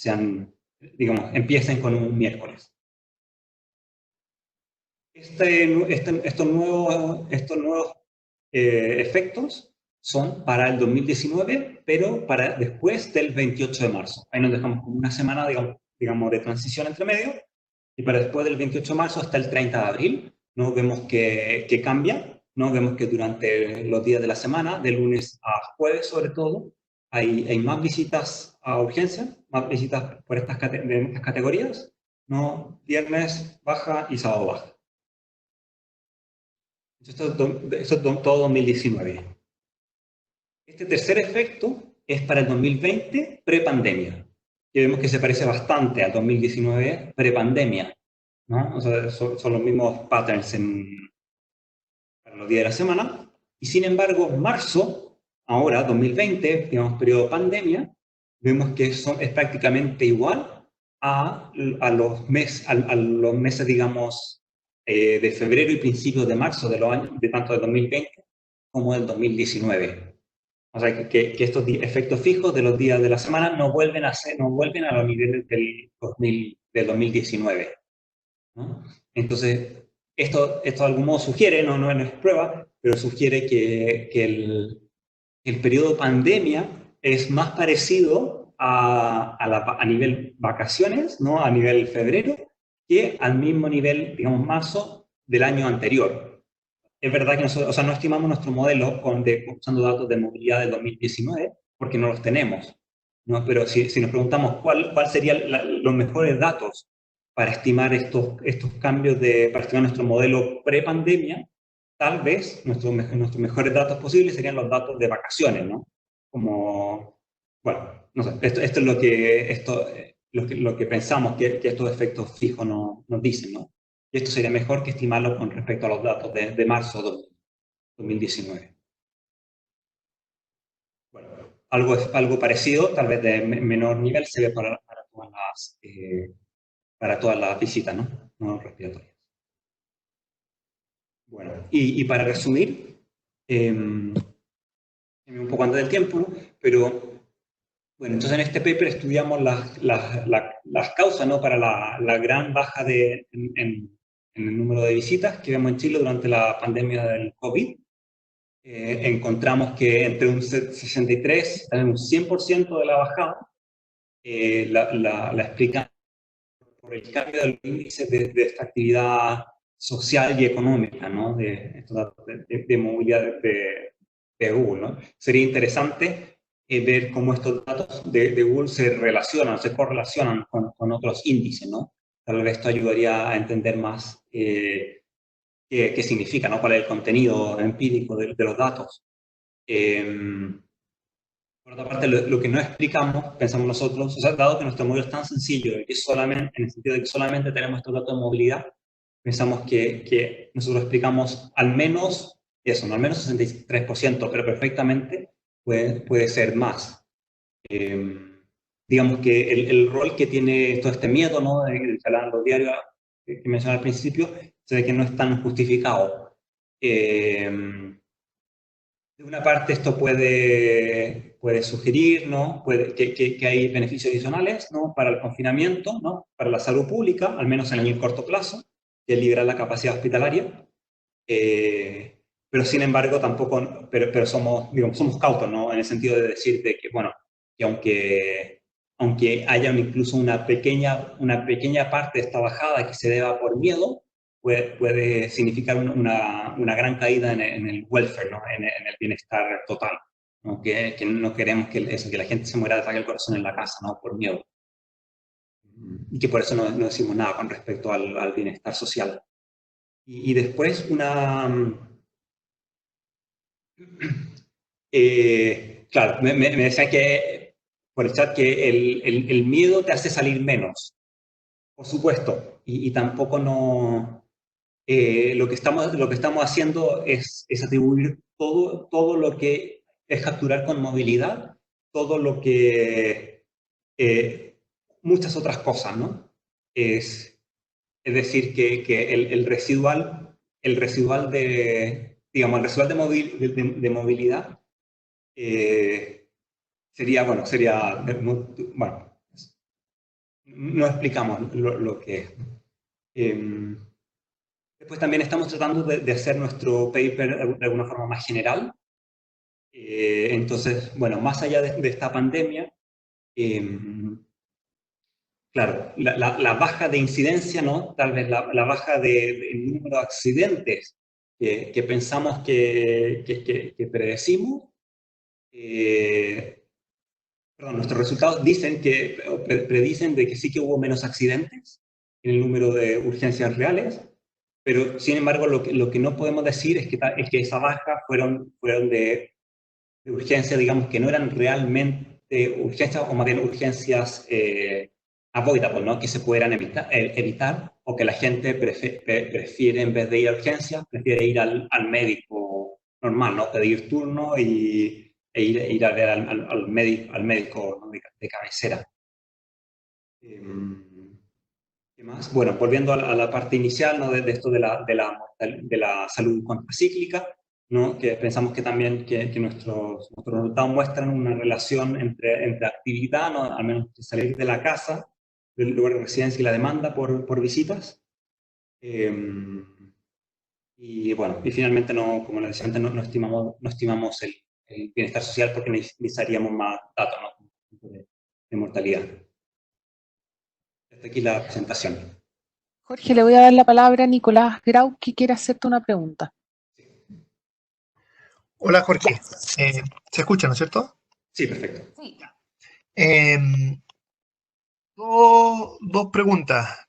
digamos, empiecen con un miércoles. Estos nuevos efectos son para el 2019, pero para después del 28 de marzo. Ahí nos dejamos como una semana, digamos, de transición entre medio, y para después del 28 de marzo hasta el 30 de abril, ¿no? Vemos que cambia, ¿no? Vemos que durante los días de la semana, de lunes a jueves sobre todo, hay más visitas a urgencia, más visitas por estas categorías, ¿no? Viernes baja y sábado baja. Esto es todo 2019. Este tercer efecto es para el 2020 prepandemia, que vemos que se parece bastante al 2019 prepandemia, ¿no? O sea, son los mismos patterns para los días de la semana, y sin embargo, marzo, ahora 2020, digamos, periodo pandemia, vemos que es prácticamente igual a los meses, digamos, de febrero y principios de marzo de tanto del 2020 como del 2019. O sea, que estos efectos fijos de los días de la semana no vuelven a los niveles del 2019, ¿no? Entonces, esto de algún modo sugiere, no es prueba, pero sugiere que el periodo pandemia es más parecido a nivel vacaciones, ¿no? A nivel febrero, que al mismo nivel, digamos, marzo del año anterior. Es verdad que nosotros, o sea, no estimamos nuestro modelo usando datos de movilidad del 2019, porque no los tenemos, ¿no? Pero si nos preguntamos cuál serían los mejores datos para estimar estos cambios, para estimar nuestro modelo pre-pandemia, tal vez nuestros mejores datos posibles serían los datos de vacaciones, ¿no? Como, bueno, no sé, esto es lo que pensamos que estos efectos fijos nos dicen, ¿no? Y esto sería mejor que estimarlo con respecto a los datos de marzo de 2019. Bueno, algo parecido, tal vez de menor nivel, se ve para todas las visitas, ¿no? Respiratorias. Bueno, y para resumir, un poco antes del tiempo, ¿no? Pero, bueno, entonces en este paper estudiamos las causas, ¿no? Para la gran baja en el número de visitas que vemos en Chile durante la pandemia del COVID. Encontramos que entre un 63 y un 100% de la bajada la explican por el cambio del índice de esta actividad social y económica, ¿no? De estos datos de movilidad de Google, ¿no? Sería interesante ver cómo estos datos de Google se correlacionan con otros índices, ¿no? Tal vez esto ayudaría a entender más qué significa, ¿no? Cuál es el contenido empírico de los datos. Por otra parte, lo que no explicamos, pensamos nosotros, o sea, dado que nuestro modelo es tan sencillo, en el sentido de que solamente tenemos estos datos de movilidad, pensamos que nosotros explicamos al menos eso, no al menos 63%, pero perfectamente puede ser más. Digamos que el rol que tiene todo este miedo, ¿no? De que hablan los diarios que mencioné al principio, se ve que no es tan justificado. De una parte, esto puede puede sugerir, ¿no? Que hay beneficios adicionales, ¿no? Para el confinamiento, ¿no? Para la salud pública, al menos en el corto plazo, que es liberar la capacidad hospitalaria. Pero sin embargo tampoco, pero somos, digamos, somos cautos, ¿no? En el sentido de decir que, bueno, que aunque haya incluso una pequeña parte de esta bajada que se deba por miedo, puede significar una gran caída en el welfare, ¿no? En el bienestar total, ¿no? Que no queremos que la gente se muera de ataque al corazón en la casa, ¿no? Por miedo. Y que por eso no decimos nada con respecto al bienestar social. Y después claro, me decía que por el chat que el miedo te hace salir menos, por supuesto, y tampoco no... lo que estamos haciendo es atribuir todo lo que es capturar con movilidad, todo lo que... muchas otras cosas, ¿no? Es decir, que el residual de, digamos, el residual de movilidad sería, bueno, no explicamos lo que es. Después también estamos tratando de hacer nuestro paper de alguna forma más general. Entonces, bueno, más allá de esta pandemia, claro, la baja de incidencia, ¿no? Tal vez la baja del número de accidentes que pensamos que predecimos, perdón, nuestros resultados predicen de que sí que hubo menos accidentes en el número de urgencias reales, pero sin embargo lo que no podemos decir es que esa baja fueron de urgencias, digamos, que no eran realmente urgencias, o más bien urgencias avoidable, ¿no? Que se pudieran evitar, o que la gente prefiere, en vez de ir a urgencias, prefiere ir al médico normal, ¿no? Pedir turno e ir a ver al médico, ¿no? de cabecera. ¿Qué más? Bueno, volviendo a la parte inicial, ¿no? De esto de la salud contracíclica, ¿no? Que pensamos que también que nuestros resultados muestran una relación entre actividad, ¿no? Al menos salir de la casa, del lugar de residencia, y la demanda por visitas. Y bueno, y finalmente, como les decía antes, no estimamos el bienestar social porque necesitaríamos más datos, ¿no? de mortalidad. Hasta aquí la presentación. Jorge, le voy a dar la palabra a Nicolás Grau, que quiere hacerte una pregunta. Hola, Jorge. Se escucha, ¿no es cierto? Sí, perfecto. Sí. Dos preguntas,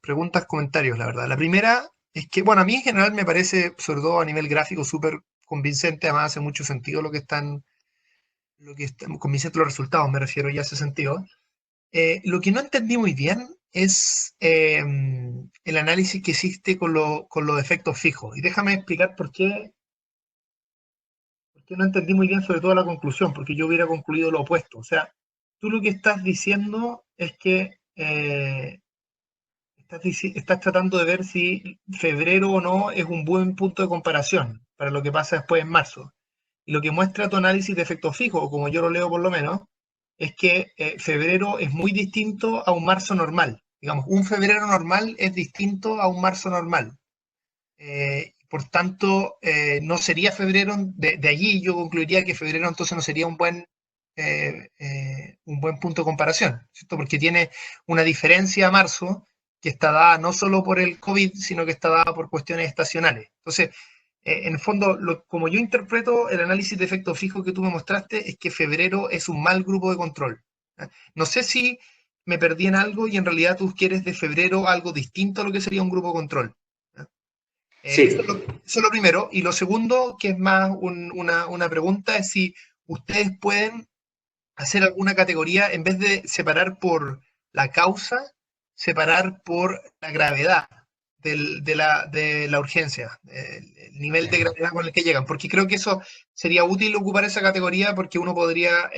comentarios, la verdad. La primera es que, bueno, a mí en general me parece, sobre todo a nivel gráfico, súper convincente. Además, hace mucho sentido convincente los resultados, me refiero ya a ese sentido. Lo que no entendí muy bien es el análisis que hiciste con los efectos fijos. Y déjame explicar por qué no entendí muy bien, sobre todo la conclusión, porque yo hubiera concluido lo opuesto. O sea, tú lo que estás diciendo es que estás tratando de ver si febrero o no es un buen punto de comparación para lo que pasa después en marzo. Y lo que muestra tu análisis de efectos fijos, o como yo lo leo por lo menos, es que febrero es muy distinto a un marzo normal. Digamos, un febrero normal es distinto a un marzo normal. Por tanto, no sería febrero, de allí yo concluiría que febrero entonces no sería un buen punto de comparación, ¿cierto? Porque tiene una diferencia a marzo que está dada no solo por el COVID, sino que está dada por cuestiones estacionales. Entonces, en el fondo, como yo interpreto el análisis de efecto fijo que tú me mostraste, es que febrero es un mal grupo de control. No sé si me perdí en algo y en realidad tú quieres de febrero algo distinto a lo que sería un grupo de control. Sí. Eso es lo primero. Y lo segundo, que es más una pregunta, es si ustedes pueden hacer alguna categoría, en vez de separar por la causa, separar por la gravedad de la urgencia, el nivel de gravedad con el que llegan, porque creo que eso sería útil ocupar esa categoría, porque uno podría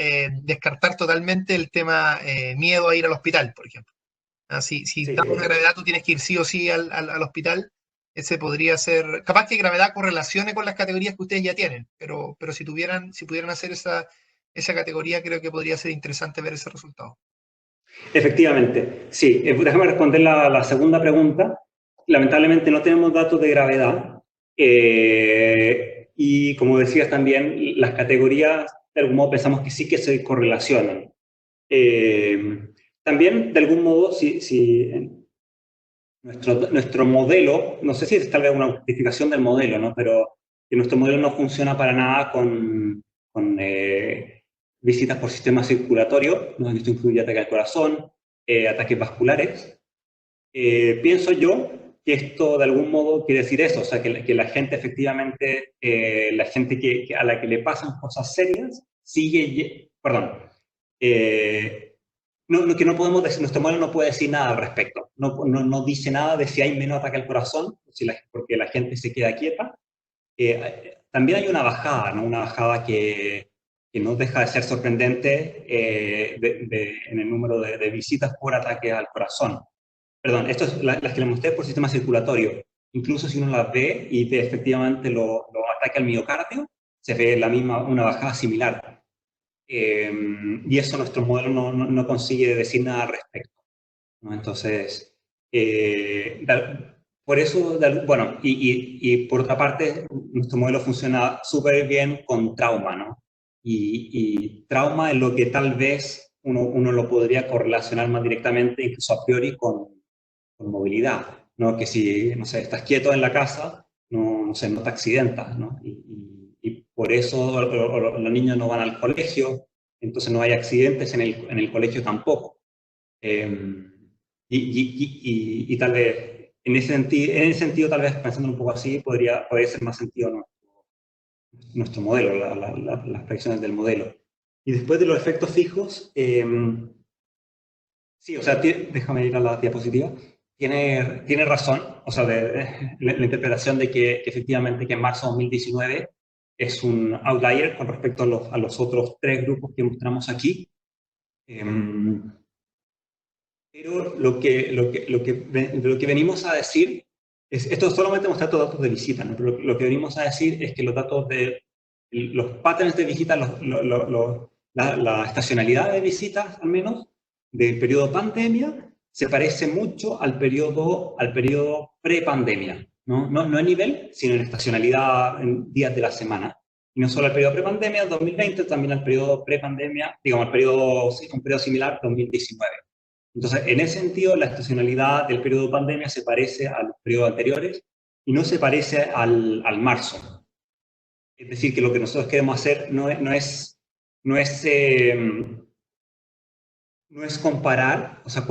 descartar totalmente el tema miedo a ir al hospital, por ejemplo. Si da una gravedad, tú tienes que ir sí o sí al hospital. Ese podría ser, capaz que gravedad correlacione con las categorías que ustedes ya tienen, pero si pudieran hacer esa categoría, creo que podría ser interesante ver ese resultado. Efectivamente, sí. Déjame responder la segunda pregunta. Lamentablemente no tenemos datos de gravedad. Y como decías también, las categorías, de algún modo, pensamos que sí que se correlacionan. También, de algún modo, si nuestro modelo, no sé si es tal vez una justificación del modelo, ¿no? Pero que nuestro modelo no funciona para nada con visitas por sistema circulatorio, ¿no? Esto incluye ataque al corazón, ataques vasculares. Pienso yo que esto de algún modo quiere decir eso, o sea, que la gente efectivamente, la gente a la que le pasan cosas serias, sigue, perdón, que no podemos decir, nuestro modelo no puede decir nada al respecto, no dice nada de si hay menos ataque al corazón, porque la gente se queda quieta. También hay una bajada, ¿no? Una bajada que no deja de ser sorprendente en el número de visitas por ataque al corazón. Perdón, esto es las que le mostré por sistema circulatorio. Incluso si uno las ve y ve efectivamente los ataques al miocardio, se ve una bajada similar. Y eso nuestro modelo no consigue decir nada al respecto, ¿no? Entonces, por eso, bueno, y por otra parte, nuestro modelo funciona súper bien con trauma, ¿no? Y trauma es lo que tal vez uno lo podría correlacionar más directamente, incluso a priori, con movilidad, ¿no? Que si, no sé, estás quieto en la casa, no sé, no te accidentas, ¿no? Y por eso los niños no van al colegio, entonces no hay accidentes en el colegio tampoco. Y tal vez, en ese sentido, tal vez pensando un poco así, podría ser más sentido nuestro modelo, las predicciones del modelo. Y después de los efectos fijos, sí, o sea, déjame ir a la diapositiva. Tiene razón, o sea, la interpretación de que efectivamente que en marzo de 2019 es un outlier con respecto a los otros tres grupos que mostramos aquí. Pero lo que venimos a decir, esto solamente mostrar datos de visita, ¿no? Pero lo que venimos a decir es que los datos de los patterns de visita, la estacionalidad de visitas, al menos, del periodo pandemia, se parece mucho al periodo pre-pandemia, ¿no? No en nivel, sino en estacionalidad en días de la semana. Y no solo al periodo pre-pandemia, 2020, también al periodo pre-pandemia, digamos, un periodo similar, 2019. Entonces, en ese sentido, la estacionalidad del periodo de pandemia se parece a los periodos anteriores y no se parece al marzo. Es decir, que lo que nosotros queremos hacer no es comparar, o sea,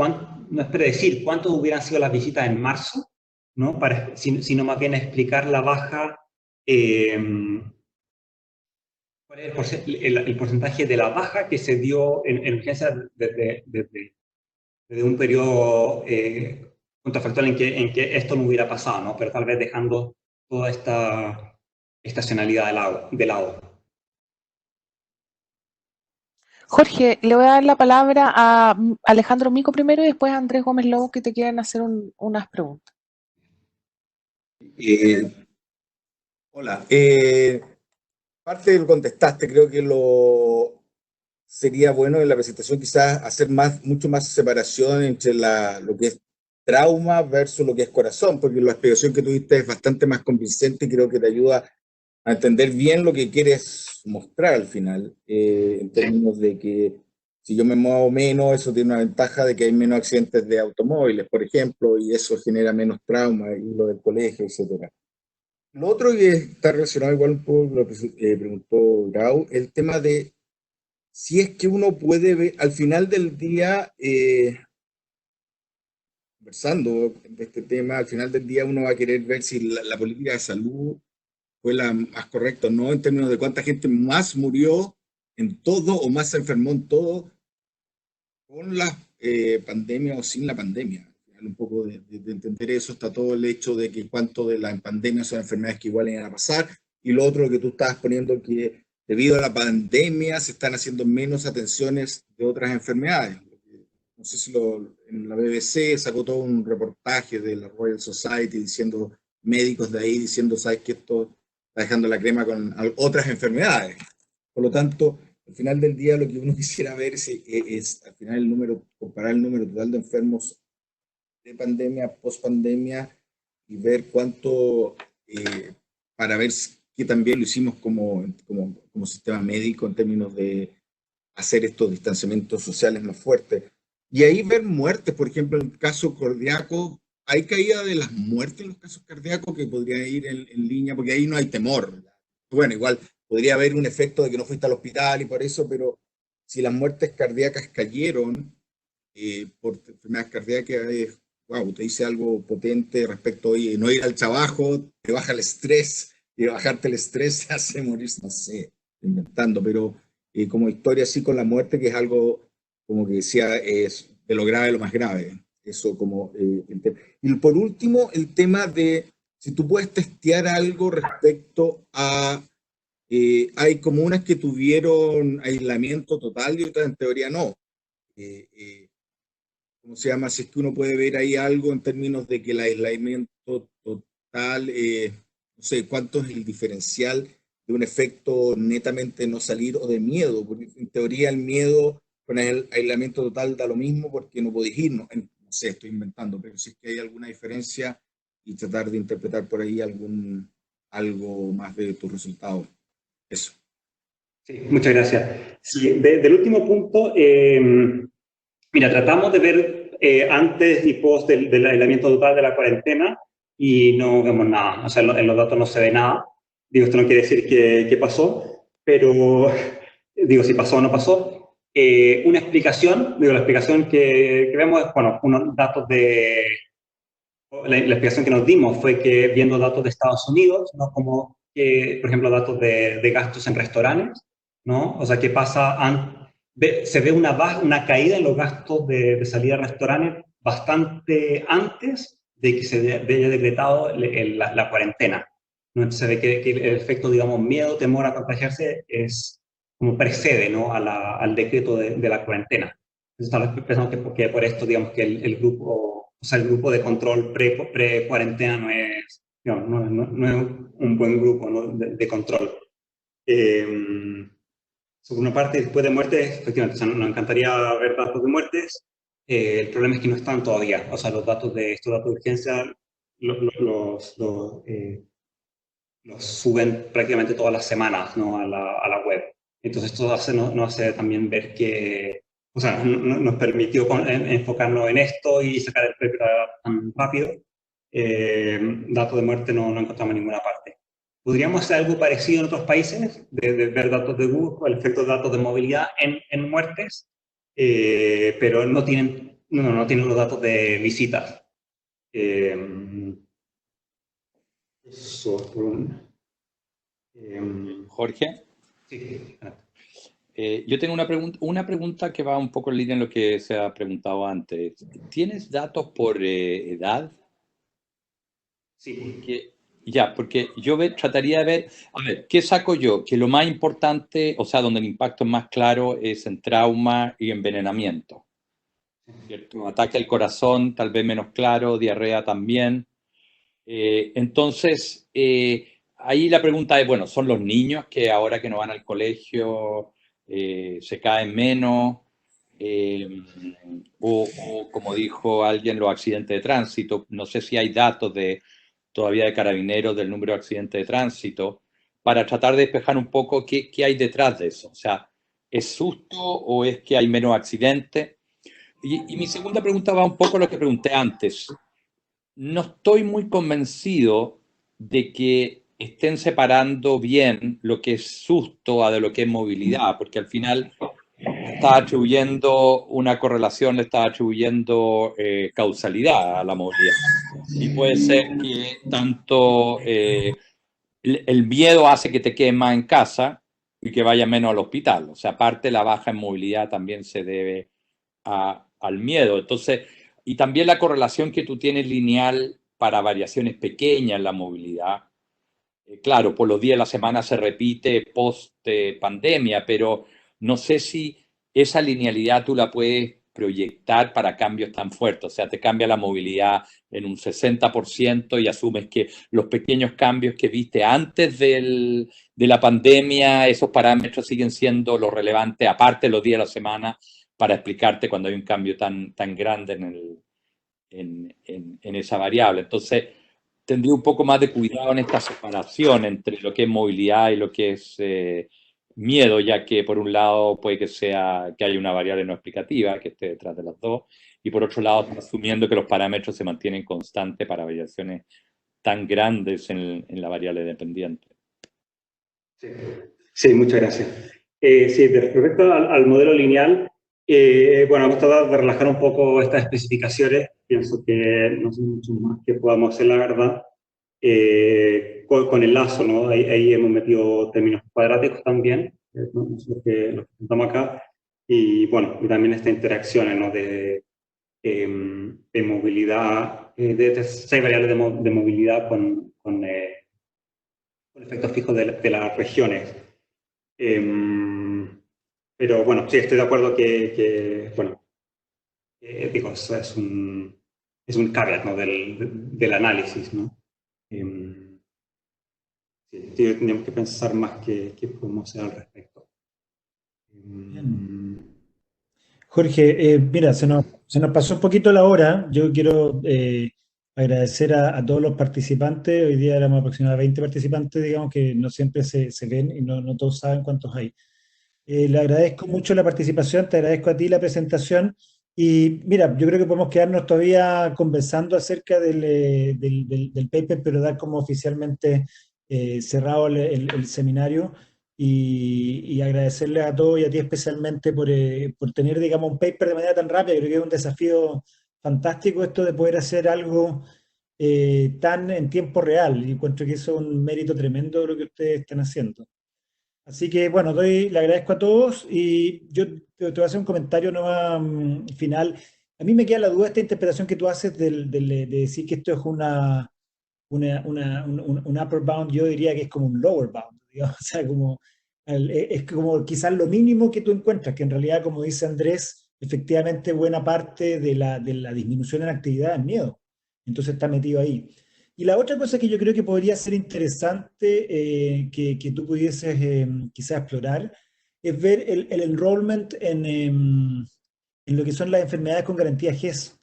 no es predecir cuántas hubieran sido las visitas en marzo, ¿no? Sino más bien explicar la baja, cuál es el porcentaje de la baja que se dio en urgencias desde un periodo contrafactual en que esto no hubiera pasado, ¿no? Pero tal vez dejando toda esta estacionalidad de lado. Jorge, le voy a dar la palabra a Alejandro Mico primero y después a Andrés Gómez Lobo, que te quieren hacer unas preguntas. Hola. Parte de lo que contestaste, creo que sería bueno en la presentación quizás hacer mucho más separación entre lo que es trauma versus lo que es corazón, porque la explicación que tuviste es bastante más convincente y creo que te ayuda a entender bien lo que quieres mostrar al final, en términos de que si yo me muevo menos, eso tiene una ventaja de que hay menos accidentes de automóviles, por ejemplo, y eso genera menos trauma, y lo del colegio, etcétera. Lo otro que está relacionado igual un poco con lo que preguntó Grau, el tema de si es que uno puede ver, al final del día, conversando de este tema, al final del día uno va a querer ver si la política de salud fue la más correcta o no, en términos de cuánta gente más murió en todo o más se enfermó en todo con la pandemia o sin la pandemia. Un poco de entender eso, está todo el hecho de que cuánto de la pandemia son enfermedades que igual iban a pasar, y lo otro que tú estabas poniendo, que debido a la pandemia se están haciendo menos atenciones de otras enfermedades. No sé si en la BBC sacó todo un reportaje de la Royal Society diciendo, médicos de ahí diciendo, sabes que esto está dejando la crema con otras enfermedades. Por lo tanto, al final del día lo que uno quisiera ver es al final comparar el número total de enfermos de pandemia, post pandemia, y ver cuánto, para ver que también lo hicimos como sistema médico en términos de hacer estos distanciamientos sociales más fuertes. Y ahí ver muertes, por ejemplo, en el caso cardíaco, hay caída de las muertes en los casos cardíacos que podría ir en línea, porque ahí no hay temor. Bueno, igual podría haber un efecto de que no fuiste al hospital y por eso, pero si las muertes cardíacas cayeron por enfermedades cardíacas, wow, te dice algo potente respecto a no ir al trabajo, te baja el estrés, y bajarte el estrés te hace morir, no sé, inventando, pero como historia así con la muerte, que es algo, como que decía, es de lo grave a lo más grave. Eso como y por último, el tema de si tú puedes testear algo respecto a hay comunas que tuvieron aislamiento total y otras en teoría no. ¿Cómo se llama? Si es que uno puede ver ahí algo en términos de que el aislamiento total, no sé, cuánto es el diferencial de un efecto netamente no salir o de miedo, porque en teoría el miedo con el aislamiento total da lo mismo porque no podéis ir, no sé, estoy inventando, pero si es que hay alguna diferencia y tratar de interpretar por ahí algo más de tus resultados. Eso. Sí, muchas gracias. Sí, del último punto, mira, tratamos de ver antes y post del aislamiento total de la cuarentena y no vemos nada. O sea, en los datos no se ve nada. Digo, esto no quiere decir que pasó, pero digo, si pasó o no pasó. Una explicación, digo, la explicación que vemos es, bueno, unos datos de... La explicación que nos dimos fue que viendo datos de Estados Unidos, ¿no? Como, por ejemplo, datos de gastos en restaurantes, ¿no? O sea, ¿qué pasa? Se ve una caída en los gastos de salida a restaurantes bastante antes de que se haya decretado la cuarentena, ¿no? Entonces se ve que el efecto, digamos, miedo, temor a contagiarse es como precede, ¿no? Al decreto de la cuarentena. Entonces pensamos que por esto, digamos, que el grupo... O sea, el grupo de control pre-cuarentena no es, digamos, no es un buen grupo, ¿no? de control. Por una parte, después de muertes, efectivamente, o sea, nos encantaría ver datos de muertes. El problema es que no están todavía. O sea, estos datos de urgencia los suben prácticamente todas las semanas, ¿no? a la web. Entonces, esto nos hace también ver que, o sea, nos permitió enfocarnos en esto y sacar el paper tan rápido. Datos de muerte no encontramos en ninguna parte. ¿Podríamos hacer algo parecido en otros países? De ver datos de Google, el efecto de datos de movilidad en muertes, pero no tienen los datos de visitas. Jorge. Sí. Yo tengo una pregunta que va un poco en línea en lo que se ha preguntado antes. ¿Tienes datos por edad? Sí. Porque yo trataría de ver, a ver, ¿qué saco yo? Que lo más importante, o sea, donde el impacto es más claro es en trauma y envenenamiento. ¿Cierto? Ataque al corazón, tal vez menos claro, diarrea también. Entonces, ahí la pregunta es, bueno, ¿son los niños que ahora que no van al colegio se caen menos? O como dijo alguien, los accidentes de tránsito. No sé si hay datos todavía de Carabineros del número de accidentes de tránsito, para tratar de despejar un poco qué hay detrás de eso. O sea, ¿es susto o es que hay menos accidentes? Y mi segunda pregunta va un poco a lo que pregunté antes. No estoy muy convencido de que estén separando bien lo que es susto de lo que es movilidad, porque al final está atribuyendo una correlación, le está atribuyendo causalidad a la movilidad. Y puede ser que tanto el miedo hace que te quedes más en casa y que vayas menos al hospital. O sea, aparte la baja en movilidad también se debe al miedo. Entonces, y también la correlación que tú tienes lineal para variaciones pequeñas en la movilidad. Claro, por los días de la semana se repite post pandemia, pero no sé si esa linealidad tú la puedes proyectar para cambios tan fuertes. O sea, te cambia la movilidad en un 60% y asumes que los pequeños cambios que viste antes de la pandemia, esos parámetros siguen siendo lo relevante, aparte de los días de la semana, para explicarte cuando hay un cambio tan grande en esa variable. Entonces, tendría un poco más de cuidado en esta separación entre lo que es movilidad y lo que es miedo, ya que por un lado puede que haya una variable no explicativa que esté detrás de las dos, y por otro lado asumiendo que los parámetros se mantienen constantes para variaciones tan grandes en la variable dependiente. Sí, muchas gracias. Sí, respecto al modelo lineal, bueno, hemos tratado de relajar un poco estas especificaciones. Pienso que no sé mucho más que podamos hacer, la verdad. Con el lazo, ¿no? Ahí hemos metido términos cuadráticos también, ¿no? Lo que presentamos acá. Y bueno, y también esta interacción, ¿no? De movilidad, de 6 variables de movilidad con efectos fijos de las regiones. Pero bueno, sí, estoy de acuerdo bueno, digo, eso es un caveat, ¿no? del análisis, ¿no? Sí, tendríamos que pensar más qué podemos hacer al respecto. Jorge, mira, se nos pasó un poquito la hora. Yo quiero agradecer a todos los participantes. Hoy día éramos aproximadamente 20 participantes, digamos que no siempre se ven y no todos saben cuántos hay. Le agradezco mucho la participación, te agradezco a ti la presentación. Y mira, yo creo que podemos quedarnos todavía conversando acerca del paper, pero dar como oficialmente cerrado el seminario. Y agradecerle a todos y a ti especialmente por tener, digamos, un paper de manera tan rápida. Creo que es un desafío fantástico esto de poder hacer algo tan en tiempo real. Y encuentro que eso es un mérito tremendo lo que ustedes están haciendo. Así que, bueno, le agradezco a todos y yo te voy a hacer un comentario final. A mí me queda la duda esta interpretación que tú haces de decir que esto es un upper bound. Yo diría que es como un lower bound, digamos. O sea, es como quizás lo mínimo que tú encuentras, que en realidad, como dice Andrés, efectivamente buena parte de la disminución en actividad es miedo. Entonces está metido ahí. Y la otra cosa que yo creo que podría ser interesante que tú pudieses quizás explorar es ver el enrollment en lo que son las enfermedades con garantía GES.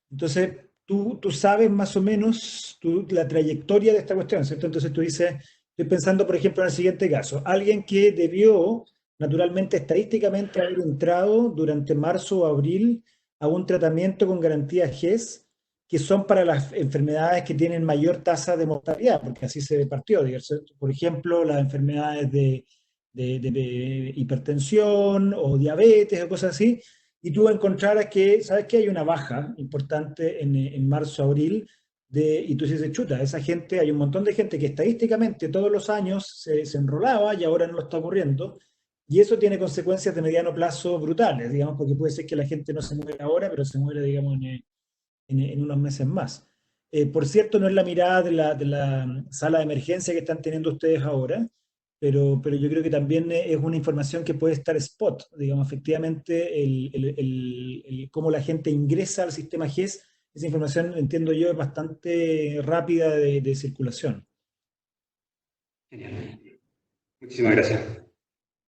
Entonces, tú sabes más o menos la trayectoria de esta cuestión, ¿cierto? Entonces tú dices, estoy pensando, por ejemplo, en el siguiente caso, alguien que debió, naturalmente, estadísticamente, haber entrado durante marzo o abril a un tratamiento con garantía GES, que son para las enfermedades que tienen mayor tasa de mortalidad, porque así se partió, ¿cierto? Por ejemplo, las enfermedades de hipertensión o diabetes o cosas así, y tú encontraras que, ¿sabes qué? Hay una baja importante en marzo, abril, y tú dices, chuta, esa gente, hay un montón de gente que estadísticamente todos los años se enrolaba y ahora no lo está ocurriendo, y eso tiene consecuencias de mediano plazo brutales, digamos, porque puede ser que la gente no se muera ahora, pero se muere, digamos, en unos meses más. Por cierto, no es la mirada de la sala de emergencia que están teniendo ustedes ahora, pero yo creo que también es una información que puede estar spot, digamos, efectivamente, cómo la gente ingresa al sistema GES, esa información, entiendo yo, es bastante rápida de circulación. Genial. Muchísimas gracias.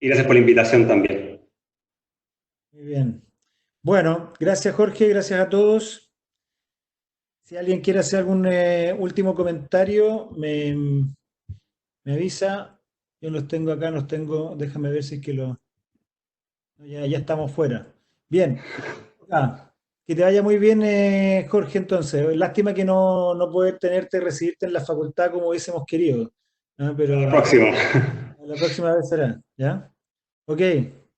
Y gracias por la invitación también. Muy bien. Bueno, gracias Jorge, gracias a todos. Si alguien quiere hacer algún último comentario, me avisa. Yo los tengo acá, déjame ver si es que ya estamos fuera. Bien. Que te vaya muy bien, Jorge, entonces. Lástima que no poder recibirte en la facultad como hubiésemos querido. Pero Hasta la próxima. la próxima vez será, ¿ya? Ok.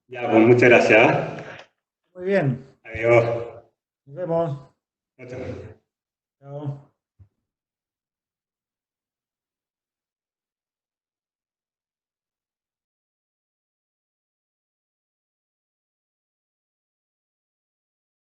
Ya, pues muchas gracias. Muy bien. Adiós. Nos vemos. Chao, chao. Chao.